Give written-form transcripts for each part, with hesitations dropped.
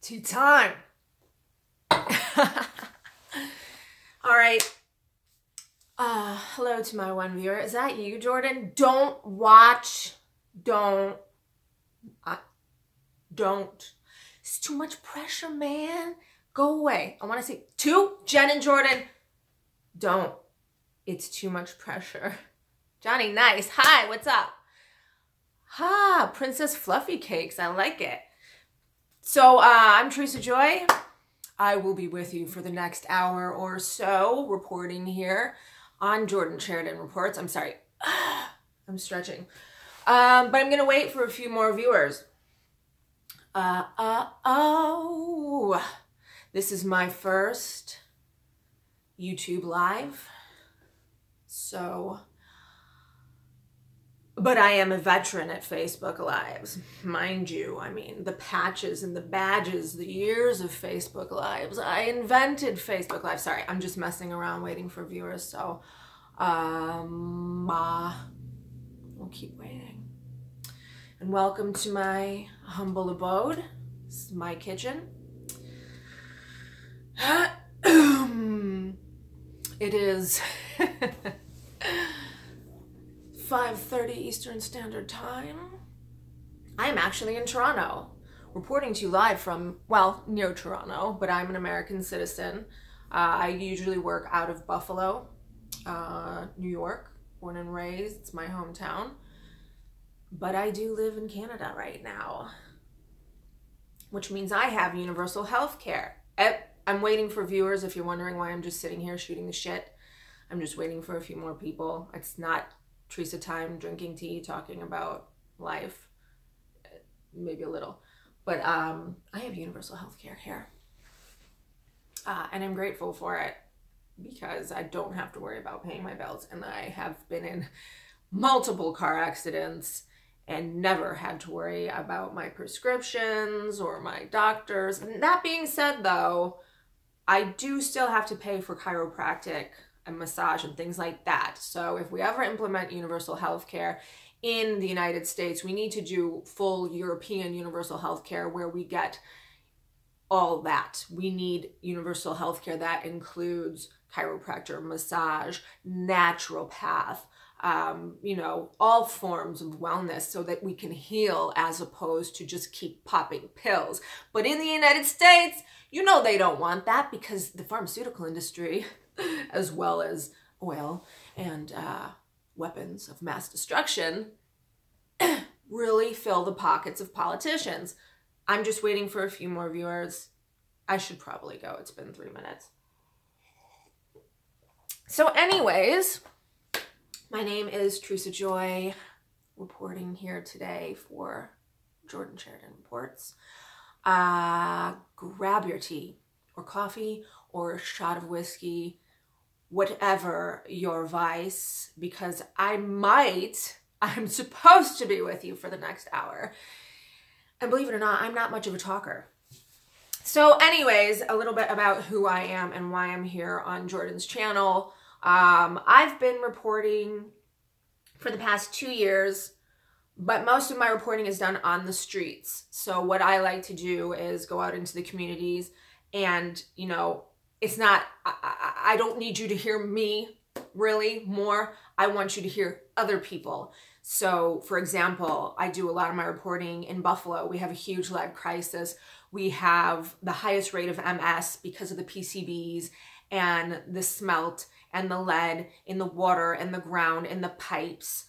Tea time. All right. Hello to my one viewer. Is that you, Jordan? Don't watch. Don't. It's too much pressure, man. Go away. I want to say to Jen and Jordan. Don't. It's too much pressure. Johnny, nice. Hi, what's up? Ha, Princess Fluffy Cakes. I like it. So I'm Theresa Joy. I will be with you for the next hour or so, reporting here on Jordan Sheridan Reports. I'm sorry. I'm stretching. But I'm going to wait for a few more viewers. This is my first YouTube live. So, but I am a veteran at Facebook Lives, mind you. I mean, the patches and the badges, the years of Facebook Lives. I invented Facebook Live. Sorry, I'm just messing around waiting for viewers. So, we'll keep waiting. And welcome to my humble abode. This is my kitchen. It is 5:30 Eastern Standard Time. I am actually in Toronto, reporting to you live from, well, near Toronto, but I'm an American citizen. I usually work out of Buffalo, New York, born and raised. It's my hometown. But I do live in Canada right now, which means I have universal health care. I'm waiting for viewers. If you're wondering why I'm just sitting here shooting the shit, I'm just waiting for a few more people. It's not Theresa time, drinking tea, talking about life, maybe a little, but I have universal health care here, and I'm grateful for it because I don't have to worry about paying my bills, and I have been in multiple car accidents and never had to worry about my prescriptions or my doctors. And that being said, though, I do still have to pay for chiropractic and massage and things like that. So if we ever implement universal health care in the United States, we need to do full European universal health care where we get all that. We need universal health care that includes chiropractor, massage, naturopath, all forms of wellness so that we can heal as opposed to just keep popping pills. But in the United States, they don't want that because the pharmaceutical industry, as well as oil and weapons of mass destruction, really fill the pockets of politicians. I'm just waiting for a few more viewers. I should probably go. It's been 3 minutes. So anyways, my name is Theresa Joy, reporting here today for Jordan Sheridan Reports. Grab your tea or coffee or a shot of whiskey, whatever your vice, because I'm supposed to be with you for the next hour. And believe it or not, I'm not much of a talker. So anyways, a little bit about who I am and why I'm here on Jordan's channel. I've been reporting for the past 2 years, but most of my reporting is done on the streets. So what I like to do is go out into the communities and, it's not, I don't need you to hear me really more. I want you to hear other people. So for example, I do a lot of my reporting in Buffalo. We have a huge lead crisis. We have the highest rate of MS because of the PCBs and the smelt and the lead in the water and the ground and the pipes.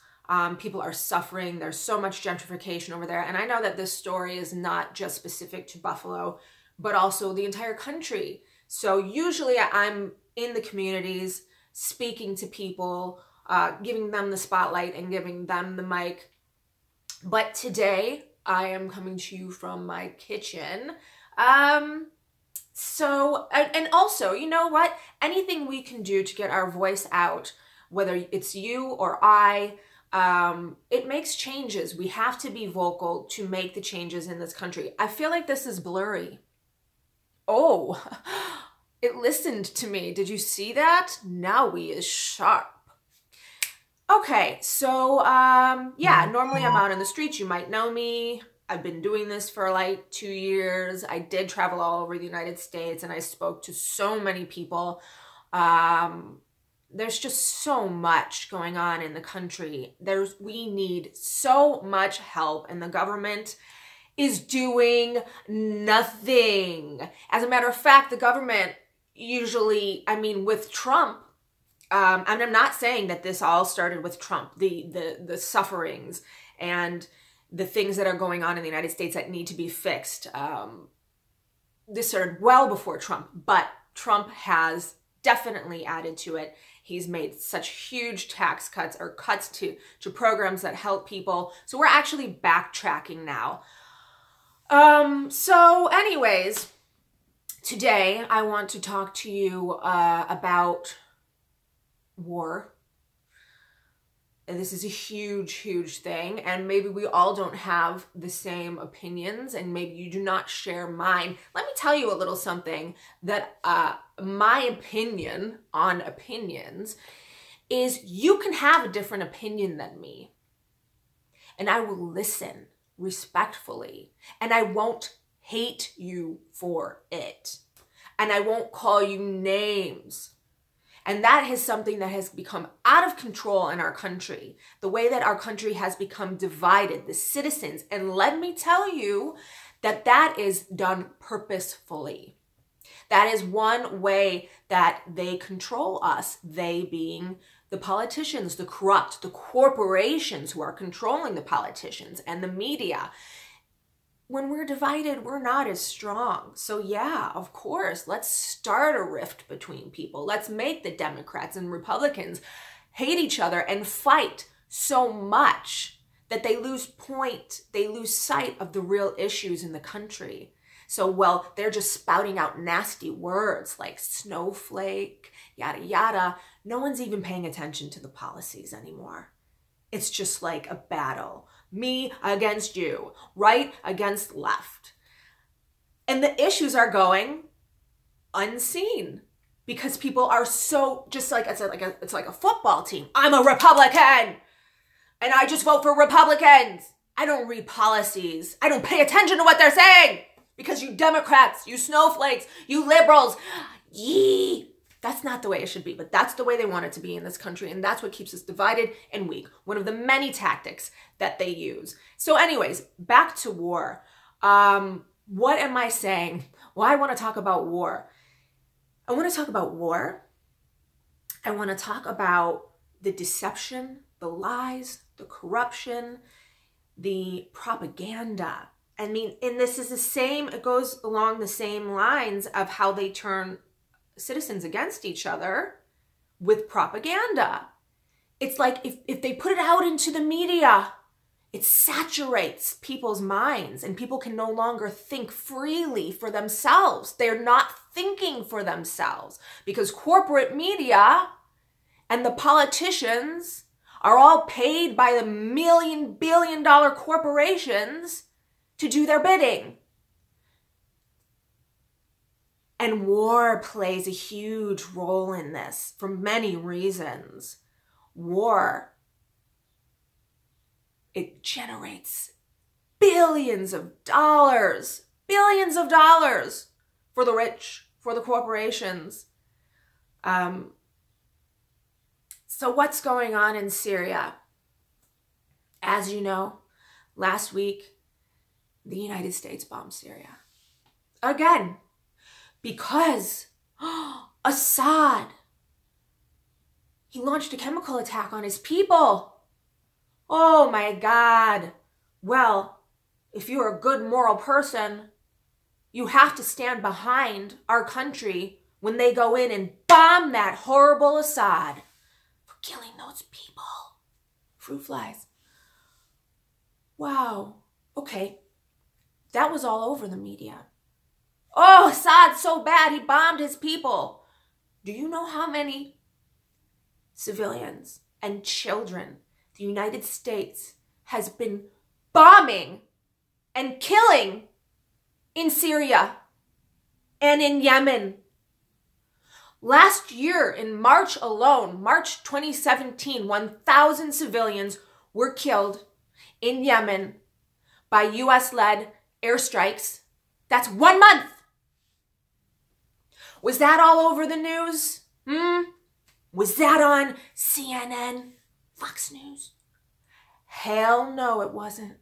People are suffering. There's so much gentrification over there. And I know that this story is not just specific to Buffalo, but also the entire country. So usually I'm in the communities speaking to people, giving them the spotlight and giving them the mic. But today I am coming to you from my kitchen. So, and also, you know what? Anything we can do to get our voice out, whether it's you or I, it makes changes. We have to be vocal to make the changes in this country. I feel like this is blurry. Oh, it listened to me. Did you see that? Now we is sharp. Okay, so, yeah, normally I'm out in the streets. You might know me. I've been doing this for like 2 years. I did travel all over the United States and I spoke to so many people. There's just so much going on in the country. We need so much help, and the government is doing nothing. As a matter of fact, the government usually, I mean, with Trump, and I'm not saying that this all started with Trump, the sufferings and the things that are going on in the United States that need to be fixed. This started well before Trump, but Trump has definitely added to it. He's made such huge tax cuts or cuts to programs that help people. So we're actually backtracking now. So anyways, today I want to talk to you about war. And this is a huge, huge thing. And maybe we all don't have the same opinions, and maybe you do not share mine. Let me tell you a little something that my opinion on opinions is you can have a different opinion than me. And I will listen respectfully. And I won't hate you for it. And I won't call you names. And that is something that has become out of control in our country. The way that our country has become divided, the citizens. And let me tell you that that is done purposefully. That is one way that they control us, they being the politicians, the corrupt, the corporations who are controlling the politicians and the media. When we're divided, we're not as strong. So yeah, of course, let's start a rift between people. Let's make the Democrats and Republicans hate each other and fight so much that they lose sight of the real issues in the country. So, well, they're just spouting out nasty words like snowflake, yada, yada. No one's even paying attention to the policies anymore. It's just like a battle. Me against you, right against left. And the issues are going unseen because people are so, just like it's like a football team. I'm a Republican and I just vote for Republicans. I don't read policies. I don't pay attention to what they're saying because you Democrats, you snowflakes, you liberals, yee. That's not the way it should be, but that's the way they want it to be in this country, and that's what keeps us divided and weak. One of the many tactics that they use. So anyways, back to war. What am I saying? Well, I want to talk about war. I want to talk about war. I want to talk about the deception, the lies, the corruption, the propaganda. I mean, and this is the same, it goes along the same lines of how they turn citizens against each other with propaganda. It's like if they put it out into the media, it saturates people's minds and people can no longer think freely for themselves. They're not thinking for themselves because corporate media and the politicians are all paid by the billion-dollar corporations to do their bidding. And war plays a huge role in this for many reasons. War, it generates billions of dollars for the rich, for the corporations. So what's going on in Syria? As you know, last week, the United States bombed Syria. Again. Because Assad, he launched a chemical attack on his people. Oh my God. Well, if you're a good moral person, you have to stand behind our country when they go in and bomb that horrible Assad for killing those people. Fruit flies. Wow. Okay. That was all over the media. Oh, Assad's so bad, he bombed his people. Do you know how many civilians and children the United States has been bombing and killing in Syria and in Yemen? Last year, in March alone, March 2017, 1,000 civilians were killed in Yemen by US-led airstrikes. That's 1 month. Was that all over the news? Was that on CNN, Fox News? Hell no, it wasn't.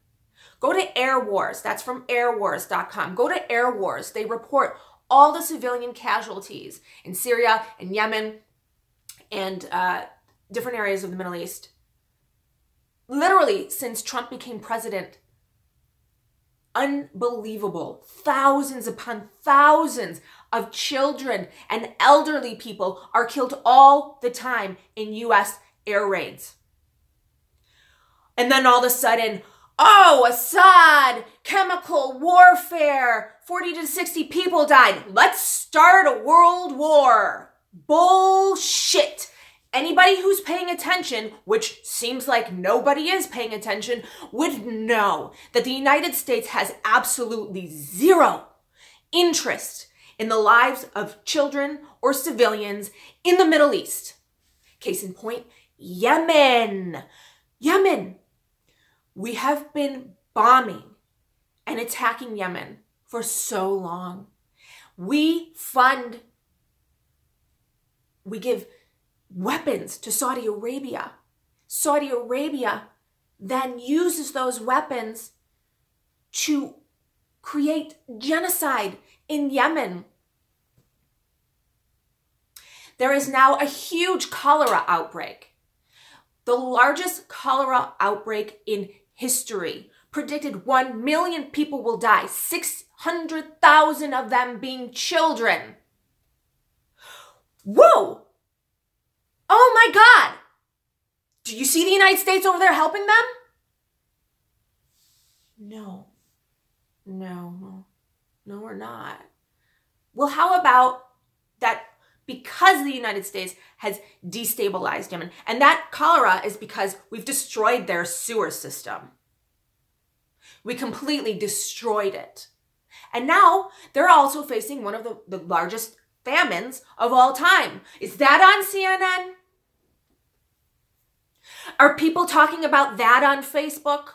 Go to Air Wars. That's from airwars.com. Go to Air Wars. They report all the civilian casualties in Syria and Yemen and different areas of the Middle East. Literally, since Trump became president, unbelievable. Thousands upon thousands of children and elderly people are killed all the time in U.S. air raids. And then all of a sudden, oh, Assad, chemical warfare, 40 to 60 people died. Let's start a world war. Bullshit. Anybody who's paying attention, which seems like nobody is paying attention, would know that the United States has absolutely zero interest in the lives of children or civilians in the Middle East. Case in point, Yemen. Yemen. We have been bombing and attacking Yemen for so long. We give weapons to Saudi Arabia. Saudi Arabia then uses those weapons to create genocide in Yemen. There is now a huge cholera outbreak. The largest cholera outbreak in history. Predicted 1 million people will die, 600,000 of them being children. Whoa! Oh my God! Do you see the United States over there helping them? No, we're not. Well, how about that? Because the United States has destabilized Yemen, and that cholera is because we've destroyed their sewer system. We completely destroyed it. And now they're also facing one of the largest famines of all time. Is that on CNN? Are people talking about that on Facebook?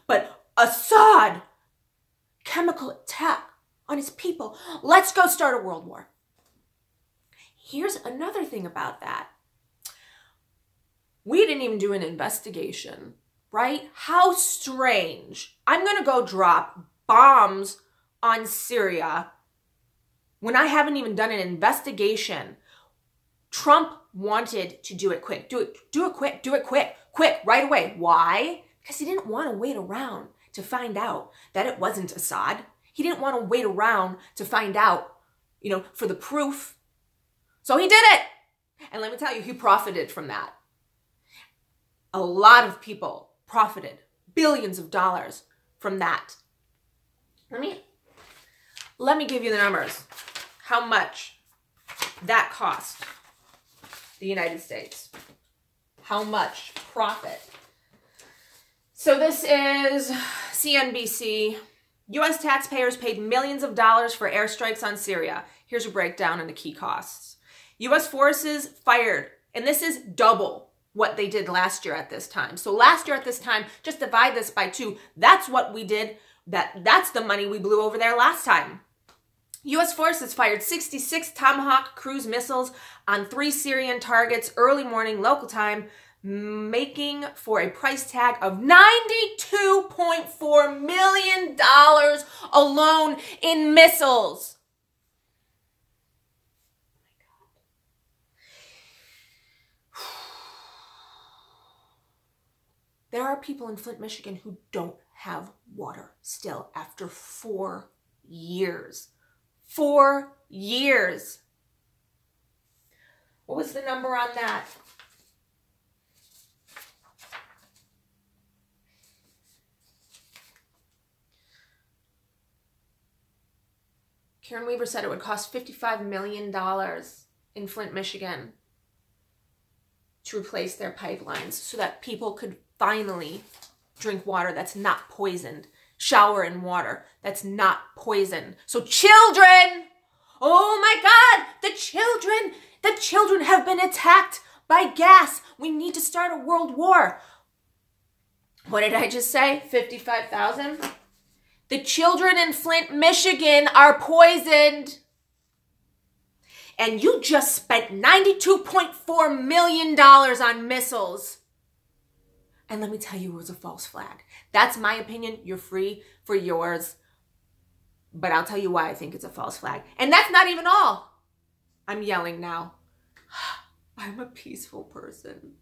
But Assad, chemical attack on his people. Let's go start a world war. Here's another thing about that. We didn't even do an investigation, right? How strange. I'm going to go drop bombs on Syria when I haven't even done an investigation. Trump wanted to do it quick. Do it quick, right away. Why? Because he didn't want to wait around to find out that it wasn't Assad. He didn't want to wait around to find out, for the proof. So he did it. And let me tell you, he profited from that. A lot of people profited billions of dollars from that. Let me give you the numbers. How much that cost the United States. How much profit. So this is CNBC. U.S. taxpayers paid millions of dollars for airstrikes on Syria. Here's a breakdown of the key costs. U.S. forces fired, and this is double what they did last year at this time. So last year at this time, just divide this by 2. That's what we did. That's the money we blew over there last time. U.S. forces fired 66 Tomahawk cruise missiles on 3 Syrian targets early morning local time, making for a price tag of $92.4 million alone in missiles. There are people in Flint, Michigan who don't have water still after 4 years. 4 years. What was the number on that? Karen Weaver said it would cost $55 million in Flint, Michigan to replace their pipelines so that people could finally drink water that's not poisoned, shower in water that's not poisoned. So children, oh my God, the children have been attacked by gas. We need to start a world war. What did I just say? 55,000? The children in Flint, Michigan are poisoned. And you just spent $92.4 million on missiles. And let me tell you, it was a false flag. That's my opinion. You're free for yours. But I'll tell you why I think it's a false flag. And that's not even all. I'm yelling now. I'm a peaceful person.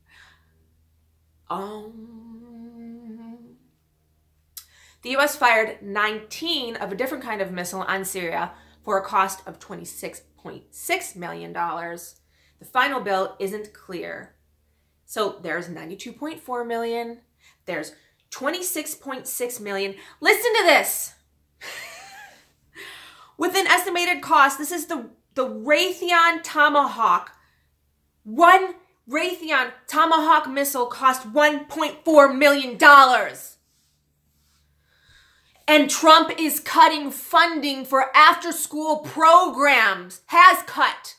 The U.S. fired 19 of a different kind of missile on Syria for a cost of $26.6 million. The final bill isn't clear. So there's $92.4 million. There's $26.6 million. Listen to this. With an estimated cost, this is the Raytheon Tomahawk. One Raytheon Tomahawk missile cost $1.4 million. And Trump is cutting funding for after-school programs. Has cut.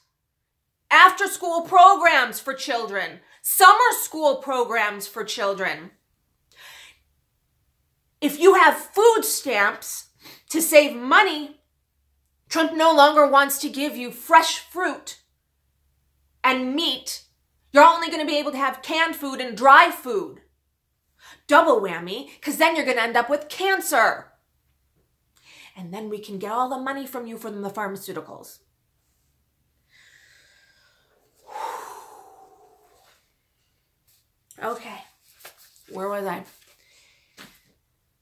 After-school programs for children. Summer school programs for children. If you have food stamps to save money, Trump no longer wants to give you fresh fruit and meat. You're only going to be able to have canned food and dry food. Double whammy, because then you're going to end up with cancer. And then we can get all the money from you from the pharmaceuticals. Okay, where was I?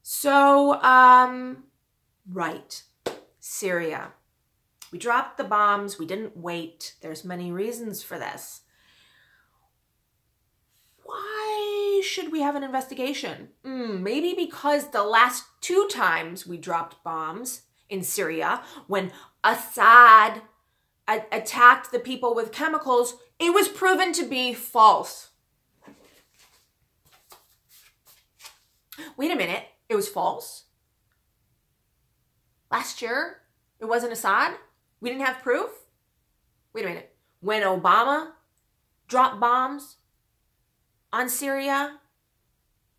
So, right, Syria. We dropped the bombs. We didn't wait. There's many reasons for this. Why should we have an investigation? Maybe because the last 2 times we dropped bombs in Syria, when Assad attacked the people with chemicals, it was proven to be false. Wait a minute, it was false? Last year, it wasn't Assad? We didn't have proof? Wait a minute, when Obama dropped bombs on Syria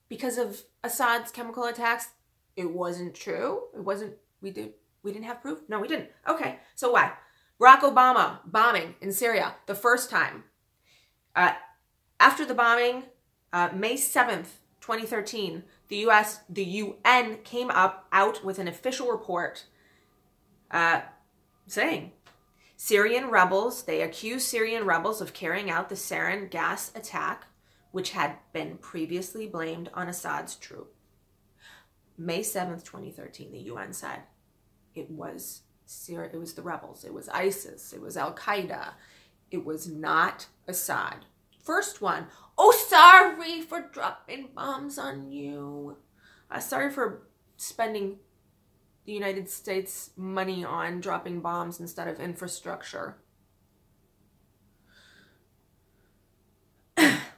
because of Assad's chemical attacks, it wasn't true? It wasn't, we didn't have proof? No, we didn't. Okay, so why? Barack Obama bombing in Syria the first time. After the bombing, May 7th, 2013, the UN came out with an official report saying they accused Syrian rebels of carrying out the sarin gas attack, which had been previously blamed on Assad's troop. May 7th, 2013, the UN said it was Syria, it was the rebels, it was ISIS, it was Al-Qaeda, it was not Assad. First one, oh, sorry for dropping bombs on you. Sorry for spending the United States money on dropping bombs instead of infrastructure.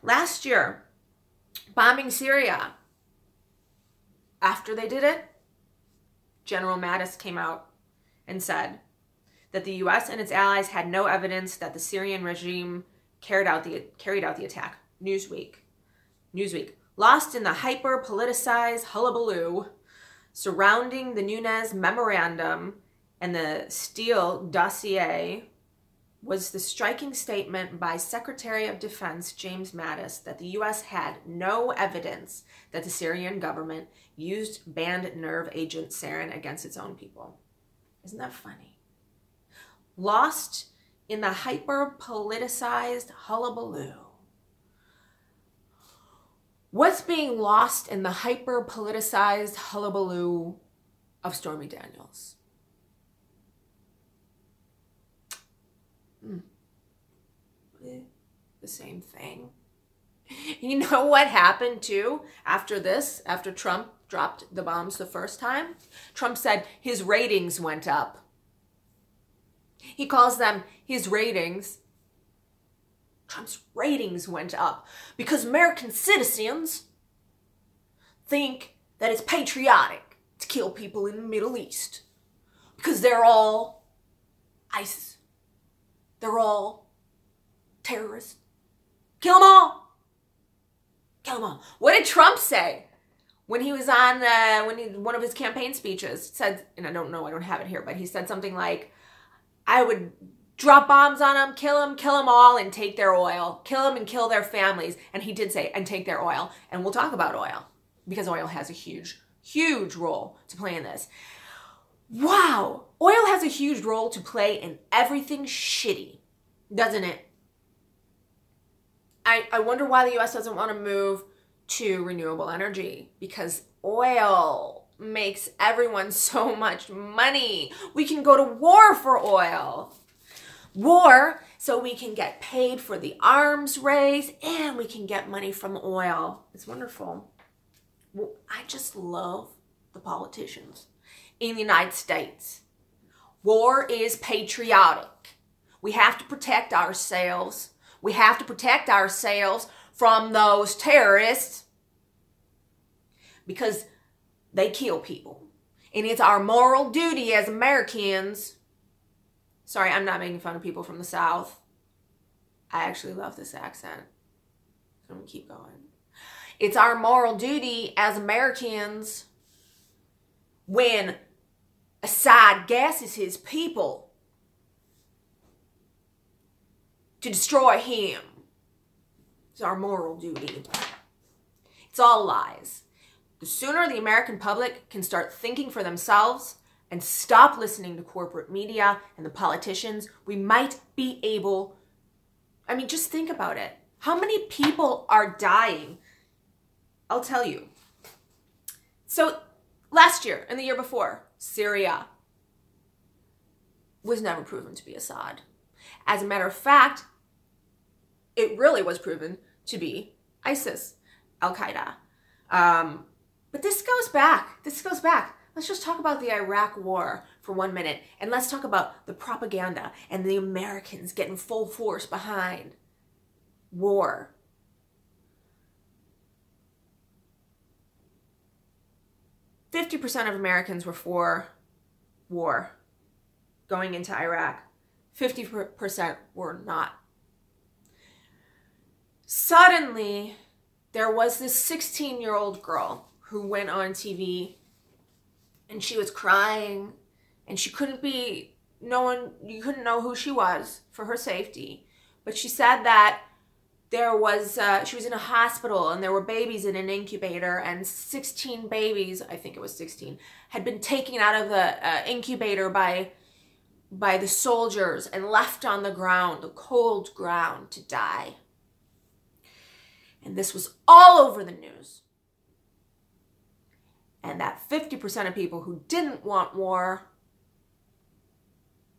Last year, bombing Syria. After they did it, General Mattis came out and said that the U.S. and its allies had no evidence that the Syrian regime carried out the attack. Newsweek. Lost in the hyper-politicized hullabaloo surrounding the Nunes Memorandum and the Steele dossier was the striking statement by Secretary of Defense James Mattis that the U.S. had no evidence that the Syrian government used banned nerve agent sarin against its own people. Isn't that funny? Lost in the hyper-politicized hullabaloo. What's being lost in the hyper-politicized hullabaloo of Stormy Daniels? The same thing. You know what happened too after this, after Trump dropped the bombs the first time? Trump said his ratings went up. He calls them his ratings. Trump's ratings went up because American citizens think that it's patriotic to kill people in the Middle East because they're all ISIS. They're all terrorists. Kill them all. Kill them all. What did Trump say? when he was on one of his campaign speeches, said, and I don't have it here, but he said something like, I would drop bombs on them, kill them all, and take their oil. Kill them and kill their families. And he did say, and take their oil. And we'll talk about oil, because oil has a huge, huge role to play in this. Wow. Oil has a huge role to play in everything shitty, doesn't it? I wonder why the U.S. doesn't want to move to renewable energy, because oil makes everyone so much money. We can go to war for oil. War so we can get paid for the arms race, and we can get money from oil. It's wonderful. Well, I just love the politicians in the United States. War is patriotic. We have to protect ourselves. We have to protect ourselves from those terrorists, because they kill people. And it's our moral duty as Americans. Sorry, I'm not making fun of people from the South. I actually love this accent. I'm going to keep going. It's our moral duty as Americans, when Assad gasses his people, to destroy him. It's our moral duty. It's all lies. The sooner the American public can start thinking for themselves and stop listening to corporate media and the politicians, we might be able, I mean, just think about it. How many people are dying? I'll tell you. So last year and the year before, Syria was never proven to be Assad. As a matter of fact, it really was proven to be ISIS, Al-Qaeda. But this goes back. Let's just talk about the Iraq war for 1 minute. And let's talk about the propaganda and the Americans getting full force behind war. %50 of Americans were for war going into Iraq. 50% were not. Suddenly, there was this 16-year-old girl who went on TV, and she was crying, and she couldn't be, you couldn't know who she was for her safety. But she said that there was, she was in a hospital, and there were babies in an incubator, and 16 babies, I think it was 16, had been taken out of the incubator by the soldiers and left on the ground, the cold ground, to die. And this was all over the news. And that 50% of people who didn't want war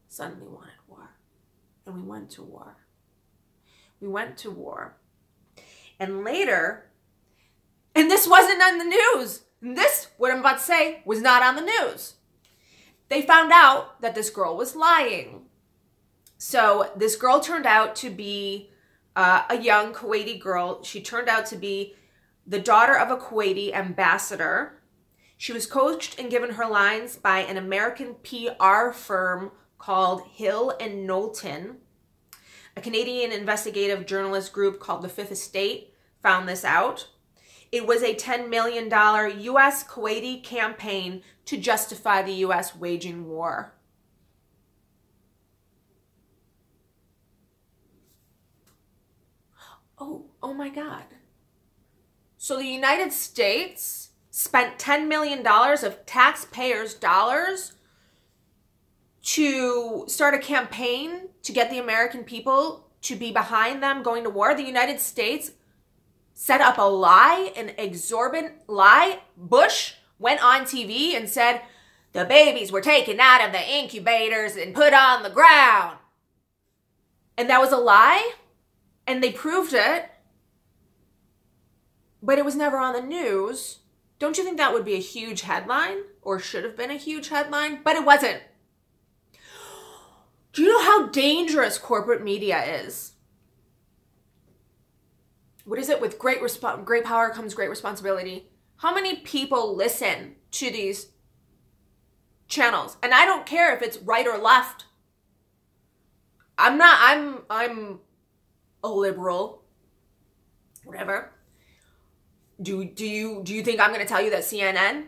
suddenly wanted war. And we went to war. And later, and this wasn't on the news. This, what I'm about to say, was not on the news. They found out that this girl was lying. So this girl turned out to be a young Kuwaiti girl. She turned out to be the daughter of a Kuwaiti ambassador. She was coached and given her lines by an American PR firm called Hill and Knowlton. A Canadian investigative journalist group called The Fifth Estate found this out. It was a $10 million U.S. Kuwaiti campaign to justify the U.S. waging war. Oh my God. So the United States spent $10 million of taxpayers' dollars to start a campaign to get the American people to be behind them going to war. The United States set up a lie, an exorbitant lie. Bush went on TV and said the babies were taken out of the incubators and put on the ground. And that was a lie, and they proved it, but it was never on the news. Don't you think that would be a huge headline, or should have been a huge headline? But it wasn't. Do you know how dangerous corporate media is? What is it? With great power comes great responsibility. How many people listen to these channels? And I don't care if it's right or left. I'm a liberal, whatever. Do you think I'm going to tell you that CNN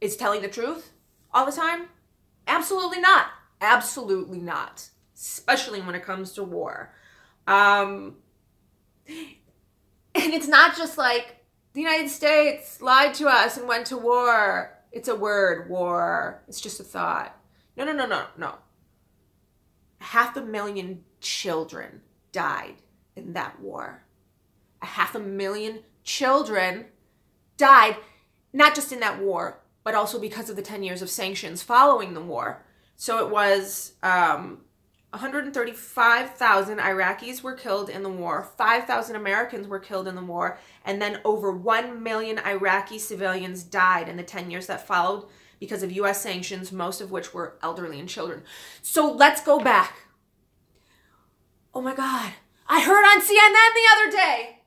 is telling the truth all the time? Absolutely not. Absolutely not. Especially when it comes to war. And it's not just like the United States lied to us and went to war. It's a word, war. It's just a thought. No. 500,000 children died in that war. 500,000 children died, not just in that war, but also because of the 10 years of sanctions following the war. So it was 135,000 Iraqis were killed in the war, 5,000 Americans were killed in the war, and then over 1 million Iraqi civilians died in the 10 years that followed because of U.S. sanctions, most of which were elderly and children. So let's go back. Oh my God. I heard on CNN the other day,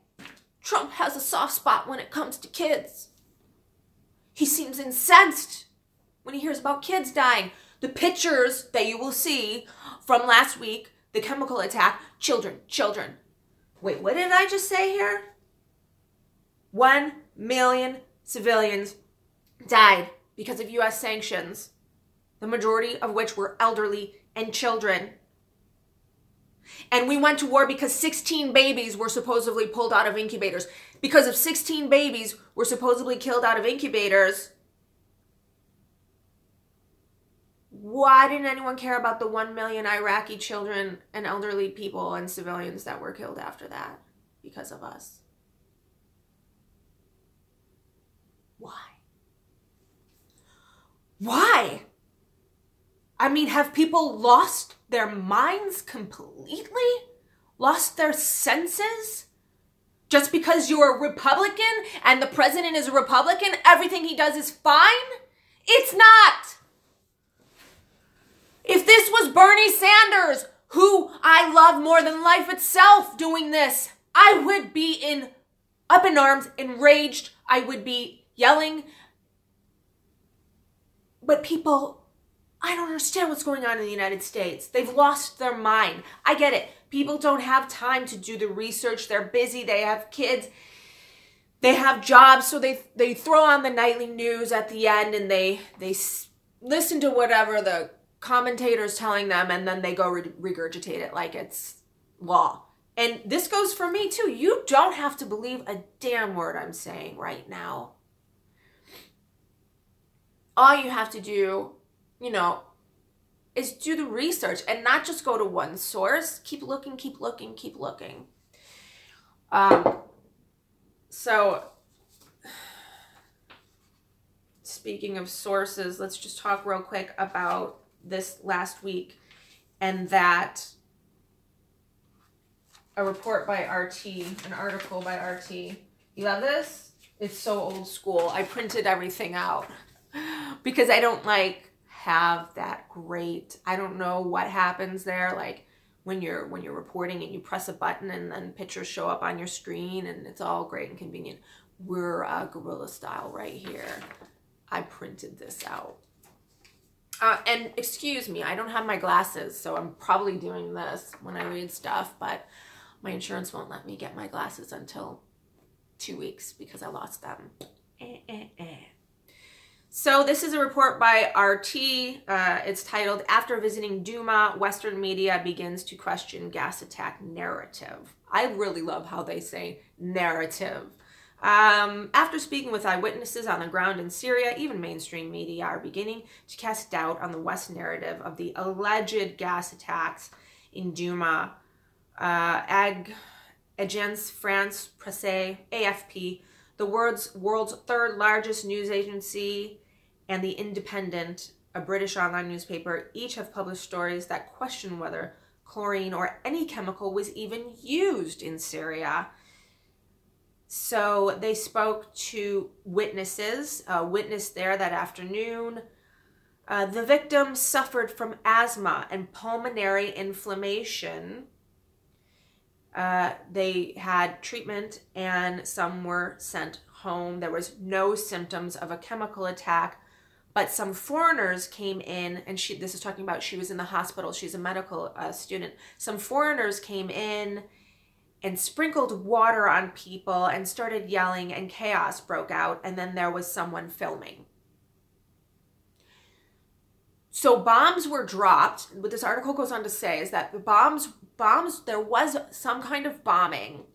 Trump has a soft spot when it comes to kids. He seems incensed when he hears about kids dying. The pictures that you will see from last week, the chemical attack, children. Wait, what did I just say here? 1 million civilians died because of U.S. sanctions, the majority of which were elderly and children. And we went to war because 16 babies were supposedly pulled out of incubators. Because of 16 babies were supposedly killed out of incubators, why didn't anyone care about the 1 million Iraqi children and elderly people and civilians that were killed after that because of us? Why? I mean, have people lost their minds completely? Lost their senses? Just because you're a Republican and the president is a Republican, everything he does is fine? It's not. If this was Bernie Sanders, who I love more than life itself, doing this, I would be up in arms, enraged. I would be yelling. But people, I don't understand what's going on in the United States. They've lost their mind. I get it. People don't have time to do the research. They're busy. They have kids. They have jobs. So they throw on the nightly news at the end and they listen to whatever the commentator's telling them, and then they go regurgitate it like it's law. And this goes for me too. You don't have to believe a damn word I'm saying right now. All you have to do, is do the research and not just go to one source. Keep looking. So, speaking of sources, let's just talk real quick about this last week, and that a report by RT, an article by RT. You love this? It's so old school. I printed everything out because I don't have that great, I don't know what happens there, like when you're reporting and you press a button and then pictures show up on your screen and it's all great and convenient. We're guerrilla style right here. I printed this out. And excuse me, I don't have my glasses, so I'm probably doing this when I read stuff, but my insurance won't let me get my glasses until 2 weeks because I lost them. So this is a report by RT. It's titled, After Visiting Duma, Western Media Begins to Question Gas Attack Narrative. I really love how they say narrative. After speaking with eyewitnesses on the ground in Syria, even mainstream media are beginning to cast doubt on the West narrative of the alleged gas attacks in Duma. Agence France Presse, AFP, the world's third largest news agency, and The Independent, a British online newspaper, each have published stories that question whether chlorine or any chemical was even used in Syria. So they spoke to witnesses, a witness there that afternoon. The victim suffered from asthma and pulmonary inflammation. They had treatment and some were sent home. There was no symptoms of a chemical attack, but some foreigners came in, and this is talking about she was in the hospital. She's a medical student. Some foreigners came in and sprinkled water on people and started yelling, and chaos broke out, and then there was someone filming. So bombs were dropped. What this article goes on to say is that the bombs, there was some kind of bombing,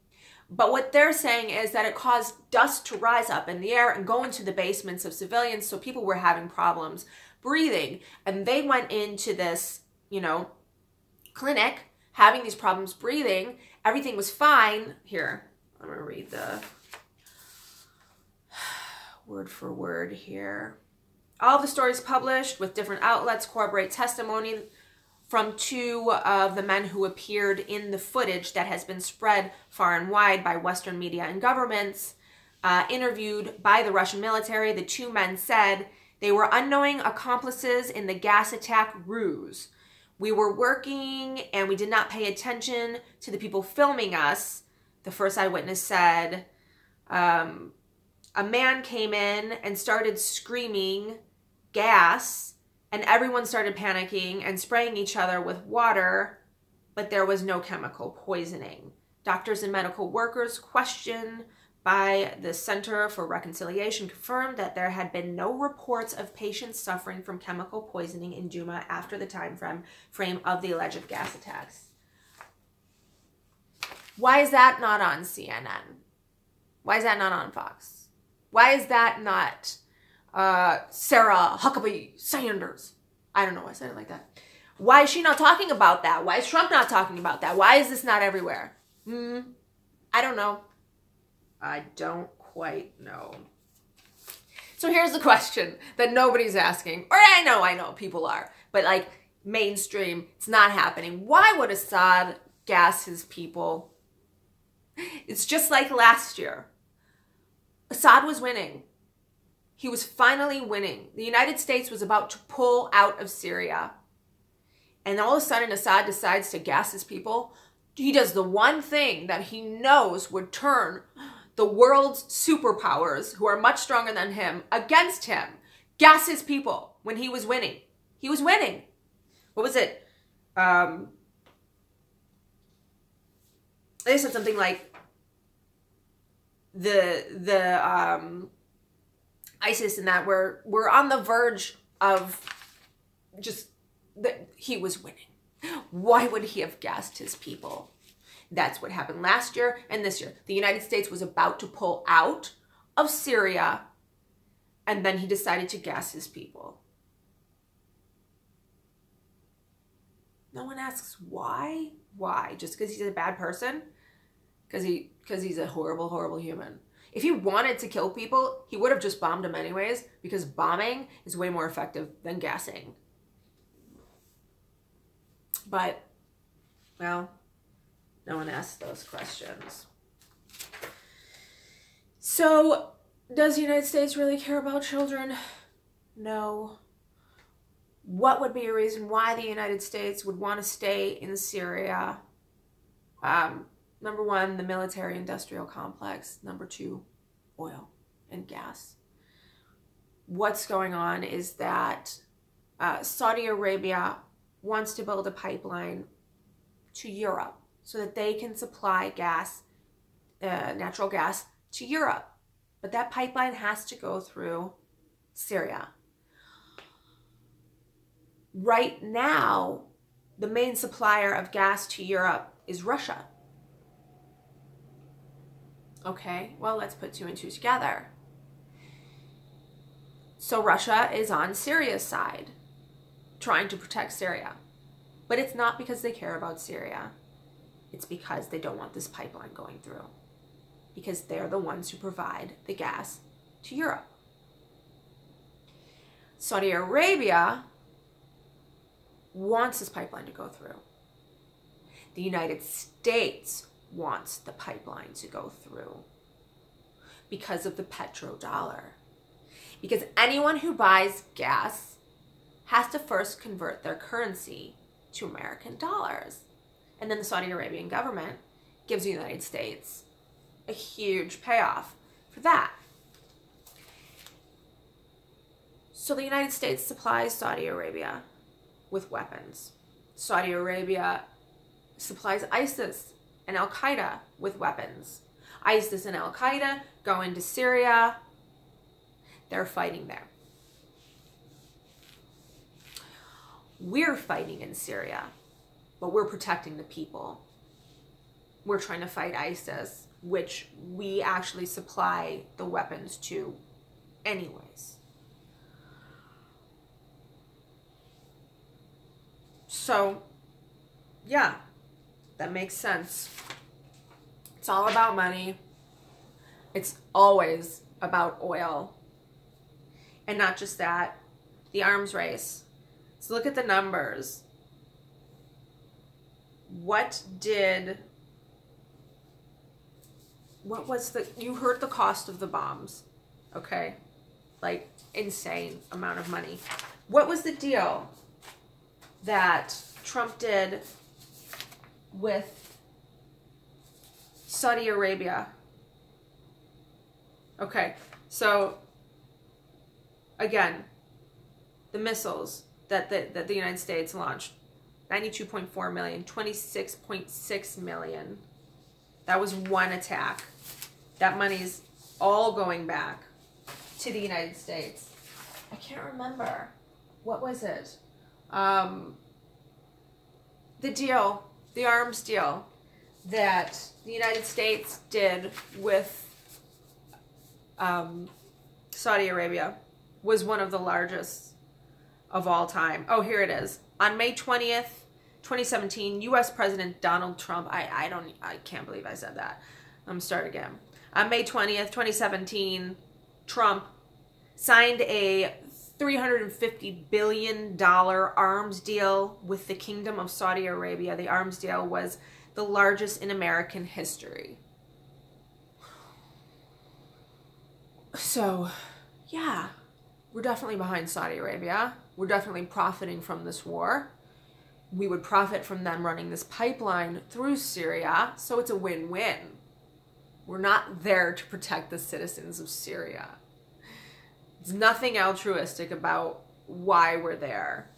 but what they're saying is that it caused dust to rise up in the air and go into the basements of civilians, so people were having problems breathing, and they went into this, clinic having these problems breathing. Everything was fine. Here, I'm going to read the word for word here. All the stories published with different outlets corroborate testimony from 2 of the men who appeared in the footage that has been spread far and wide by Western media and governments. Interviewed by the Russian military, the 2 men said they were unknowing accomplices in the gas attack ruse. We were working and we did not pay attention to the people filming us, the first eyewitness said. A man came in and started screaming gas, and everyone started panicking and spraying each other with water, but there was no chemical poisoning. Doctors and medical workers questioned by the Center for Reconciliation confirmed that there had been no reports of patients suffering from chemical poisoning in Duma after the time frame of the alleged gas attacks. Why is that not on CNN? Why is that not on Fox? Why is that not Sarah Huckabee Sanders? I don't know why I said it like that. Why is she not talking about that? Why is Trump not talking about that? Why is this not everywhere? I don't know. I don't quite know. So here's the question that nobody's asking, or I know people are, but like mainstream, it's not happening. Why would Assad gas his people? It's just like last year. Assad was winning. He was finally winning. The United States was about to pull out of Syria. And all of a sudden, Assad decides to gas his people. He does the one thing that he knows would turn the world's superpowers, who are much stronger than him, against him. Gas his people when he was winning. He was winning. What was it? They said something like the ISIS and that we're on the verge of just that he was winning. Why would he have gassed his people? That's what happened last year and this year. The United States was about to pull out of Syria, and then he decided to gas his people. No one asks why. Why? Just because he's a bad person? Because he's a horrible, horrible human. If he wanted to kill people, he would have just bombed them anyways, because bombing is way more effective than gassing. But, well, no one asks those questions. So, does the United States really care about children? No. What would be a reason why the United States would want to stay in Syria? Number 1, the military-industrial complex. Number 2, oil and gas. What's going on is that Saudi Arabia wants to build a pipeline to Europe so that they can supply gas, natural gas, to Europe. But that pipeline has to go through Syria. Right now, the main supplier of gas to Europe is Russia. Okay, well, let's put 2 and 2 together. So Russia is on Syria's side, trying to protect Syria. But it's not because they care about Syria. It's because they don't want this pipeline going through. Because they're the ones who provide the gas to Europe. Saudi Arabia wants this pipeline to go through. The United States wants the pipeline to go through because of the petrodollar. Because anyone who buys gas has to first convert their currency to American dollars. And then the Saudi Arabian government gives the United States a huge payoff for that. So the United States supplies Saudi Arabia with weapons. Saudi Arabia supplies ISIS and Al-Qaeda with weapons. ISIS and Al-Qaeda go into Syria. They're fighting there. We're fighting in Syria, but we're protecting the people. We're trying to fight ISIS, which we actually supply the weapons to anyways. So, yeah, that makes sense. It's all about money. It's always about oil. And not just that, the arms race. So look at the numbers. What was you heard the cost of the bombs, okay? Like, insane amount of money. What was the deal that Trump did with Saudi Arabia? Okay, so again, the missiles that the United States launched, 92.4 million, 26.6 million. That was one attack. That money's all going back to the United States. I can't remember. What was it? The arms deal that the United States did with Saudi Arabia was one of the largest of all time. Oh, here it is. On May 20th, 2017, U.S. President Donald Trump, I can't believe I said that. Start again. On May 20th, 2017, Trump signed a $350 billion arms deal with the Kingdom of Saudi Arabia. The arms deal was the largest in American history. So, yeah, we're definitely behind Saudi Arabia. We're definitely profiting from this war. We would profit from them running this pipeline through Syria, so it's a win-win. We're not there to protect the citizens of Syria. There's nothing altruistic about why we're there.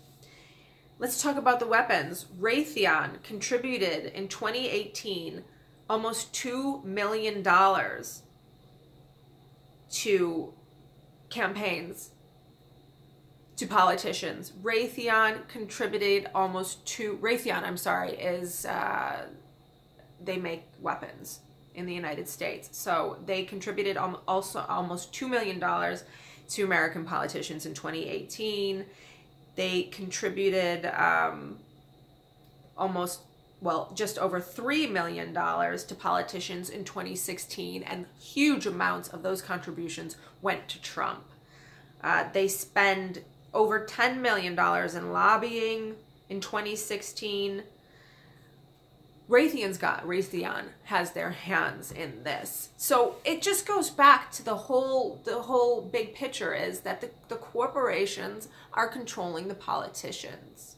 Let's talk about the weapons. Raytheon contributed in 2018 almost $2 million to campaigns, to politicians. Raytheon contributed they make weapons in the United States. So they contributed also almost $2 million to American politicians in 2018. They contributed just over $3 million to politicians in 2016, and huge amounts of those contributions went to Trump. They spend over $10 million in lobbying in 2016. Raytheon has their hands in this. So it just goes back to the whole big picture is that the corporations are controlling the politicians.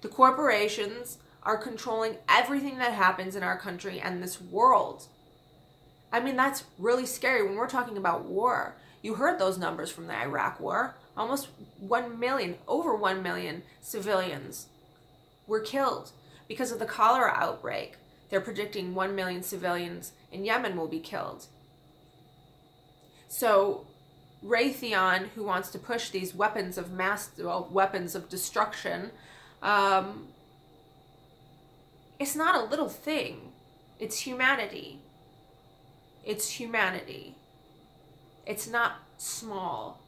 The corporations are controlling everything that happens in our country and this world. I mean, that's really scary when we're talking about war. You heard those numbers from the Iraq war. Almost 1 million, over 1 million civilians were killed because of the cholera outbreak. They're predicting 1 million civilians in Yemen will be killed. So Raytheon, who wants to push these weapons of weapons of destruction, it's not a little thing. It's humanity. It's humanity. It's not small.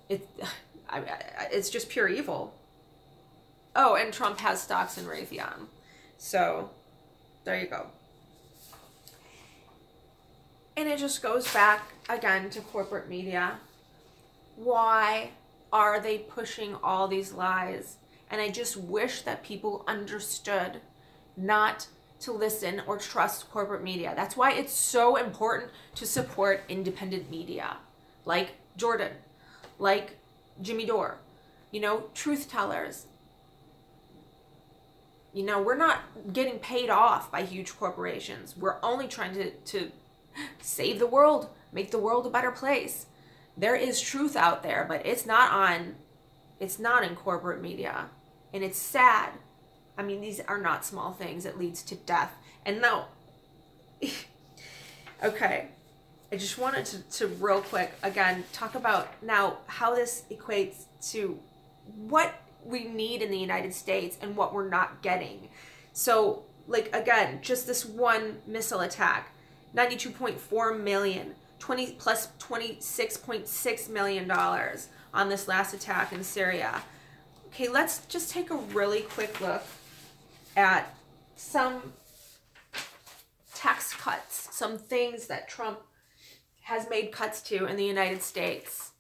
It's just pure evil. Oh, and Trump has stocks in Raytheon. So, there you go. And it just goes back, again, to corporate media. Why are they pushing all these lies? And I just wish that people understood not to listen or trust corporate media. That's why it's so important to support independent media, like Jordan, like Jimmy Dore, truth tellers. We're not getting paid off by huge corporations. We're only trying to save the world, make the world a better place. There is truth out there, but it's not in corporate media. And it's sad. I mean, these are not small things. It leads to death. And now, okay, I just wanted to real quick, again, talk about now how this equates to what we need in the United States and what we're not getting. So, like, again, just this one missile attack, $92.4 million, 20 plus $26.6 million on this last attack in Syria. Okay, let's just take a really quick look at some tax cuts, some things that Trump has made cuts to in the United States.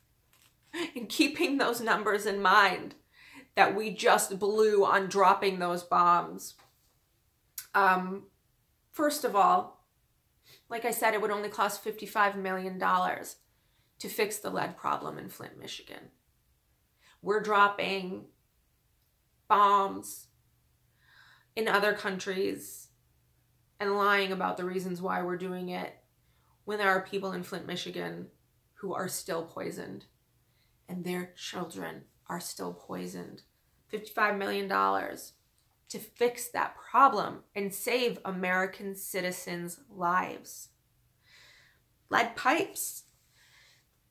And keeping those numbers in mind that we just blew on dropping those bombs. First of all, like I said, it would only cost $55 million to fix the lead problem in Flint, Michigan. We're dropping bombs in other countries and lying about the reasons why we're doing it when there are people in Flint, Michigan who are still poisoned and their children are still poisoned. $55 million to fix that problem and save American citizens' lives. Lead pipes.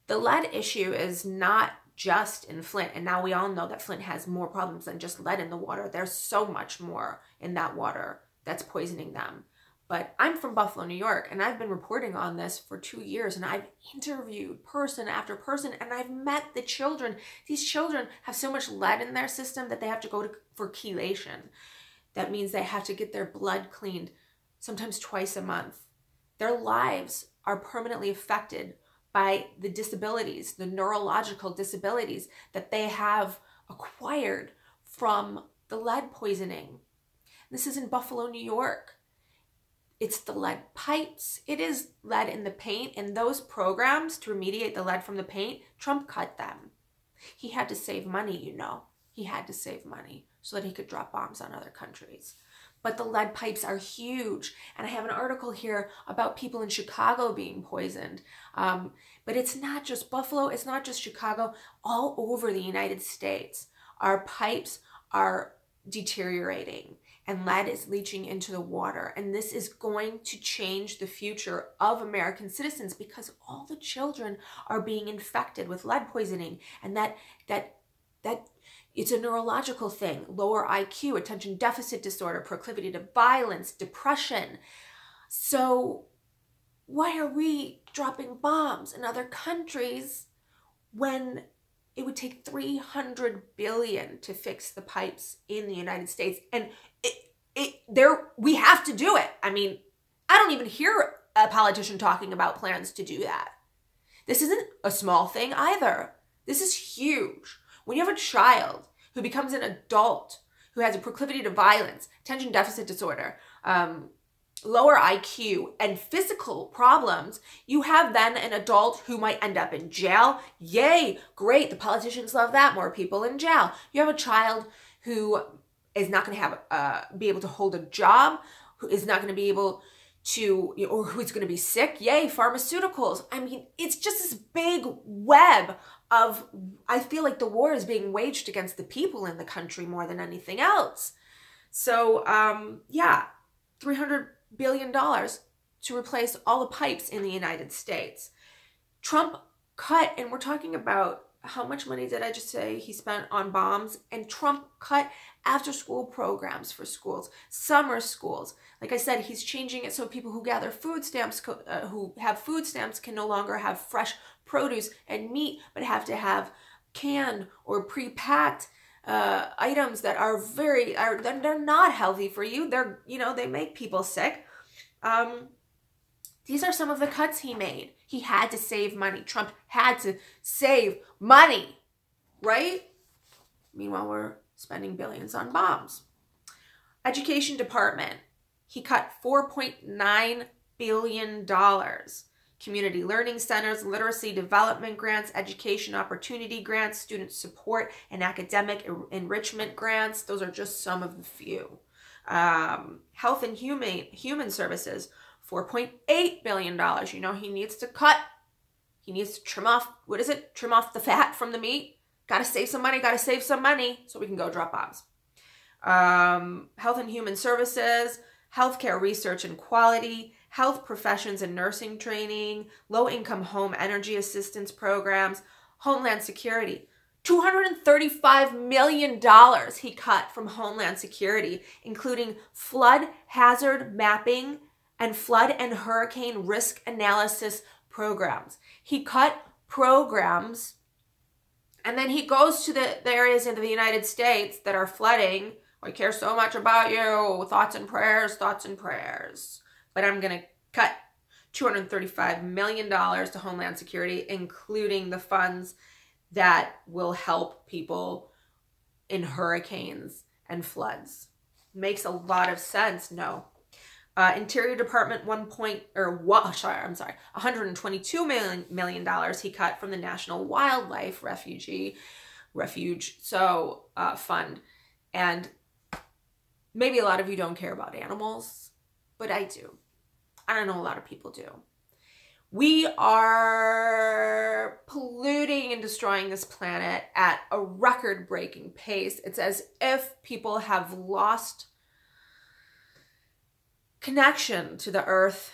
The lead issue is not just in Flint, and now we all know that Flint has more problems than just lead in the water. There's so much more in that water that's poisoning them. But I'm from Buffalo, New York, and I've been reporting on this for 2 years, and I've interviewed person after person, and I've met the children. These children have so much lead in their system that they have to go for chelation. That means they have to get their blood cleaned sometimes twice a month. Their lives are permanently affected by the disabilities, the neurological disabilities that they have acquired from the lead poisoning. This is in Buffalo, New York. It's the lead pipes. It is lead in the paint. And those programs to remediate the lead from the paint, Trump cut them. He had to save money, you know. He had to save money so that he could drop bombs on other countries. But the lead pipes are huge. And I have an article here about people in Chicago being poisoned. But it's not just Buffalo. It's not just Chicago. All over the United States, our pipes are deteriorating and lead is leaching into the water. And this is going to change the future of American citizens because all the children are being infected with lead poisoning. And that it's a neurological thing, lower IQ, attention deficit disorder, proclivity to violence, depression. So why are we dropping bombs in other countries when it would take $300 billion to fix the pipes in the United States? And we have to do it. I mean, I don't even hear a politician talking about plans to do that. This isn't a small thing either. This is huge. When you have a child who becomes an adult, who has a proclivity to violence, attention deficit disorder, lower IQ, and physical problems, you have then an adult who might end up in jail. Yay, great, the politicians love that, more people in jail. You have a child who is not going to have be able to hold a job, who is not going to be able to, or who's going to be sick. Yay, pharmaceuticals. I mean, it's just this big web of, I feel like the war is being waged against the people in the country more than anything else. So, yeah, $300 billion to replace all the pipes in the United States. Trump cut, and we're talking about how much money did I just say he spent on bombs? And Trump cut after school programs for schools, summer schools. Like I said, he's changing it so people who gather food stamps, who have food stamps can no longer have fresh produce and meat, but have to have canned or pre-packed items that are they're not healthy for you. They're, they make people sick. These are some of the cuts he made. He had to save money. Trump had to save money, right? Meanwhile, we're spending billions on bombs. Education department, he cut $4.9 billion. Community learning centers, literacy development grants, education opportunity grants, student support, and academic enrichment grants. Those are just some of the few. Health and human services, $4.8 billion. He needs to cut. He needs to trim off, trim off the fat from the meat. Got to save some money so we can go drop bombs. Health and human services, healthcare research and quality, health professions and nursing training, low-income home energy assistance programs, Homeland Security. $235 million he cut from Homeland Security, including flood hazard mapping and flood and hurricane risk analysis programs. He cut programs, and then he goes to the areas in the United States that are flooding. I care so much about you. Thoughts and prayers, thoughts and prayers. But I'm going to cut $235 million to Homeland Security, including the funds that will help people in hurricanes and floods. Makes a lot of sense, no? Interior Department $122 million he cut from the National Wildlife Refuge fund. And maybe a lot of you don't care about animals, but I do. I don't know, a lot of people do. We are polluting and destroying this planet at a record-breaking pace. It's as if people have lost connection to the earth,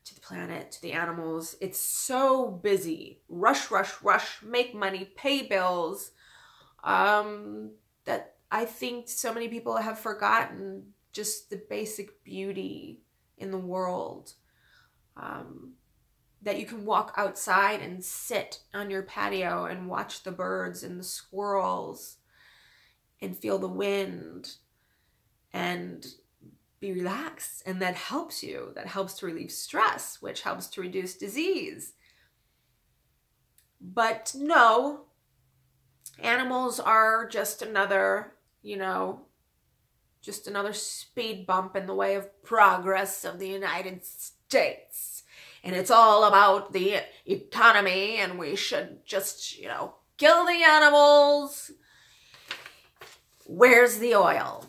to the planet, to the animals. It's so busy. Rush, rush, rush, make money, pay bills, that I think so many people have forgotten just the basic beauty in the world. That you can walk outside and sit on your patio and watch the birds and the squirrels and feel the wind and be relaxed. And that helps you. That helps to relieve stress, which helps to reduce disease. But no, animals are just another, just another speed bump in the way of progress of the United States. And it's all about the economy, and we should just, kill the animals. Where's the oil?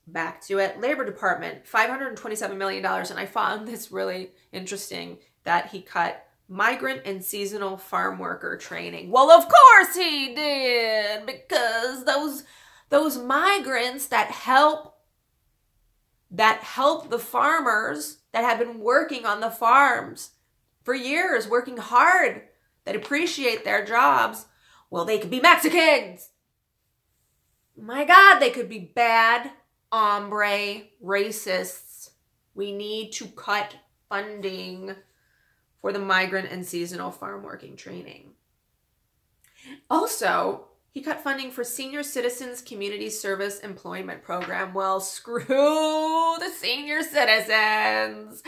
Back to it. Labor Department, $527 million. And I found this really interesting that he cut migrant and seasonal farm worker training. Well, of course he did, because those migrants that help the farmers that have been working on the farms for years, working hard, that appreciate their jobs, well, they could be Mexicans. My God, they could be bad, hombre, racists. We need to cut funding for the migrant and seasonal farm working training. Also, he cut funding for Senior Citizens Community Service Employment Program. Well, screw the senior citizens.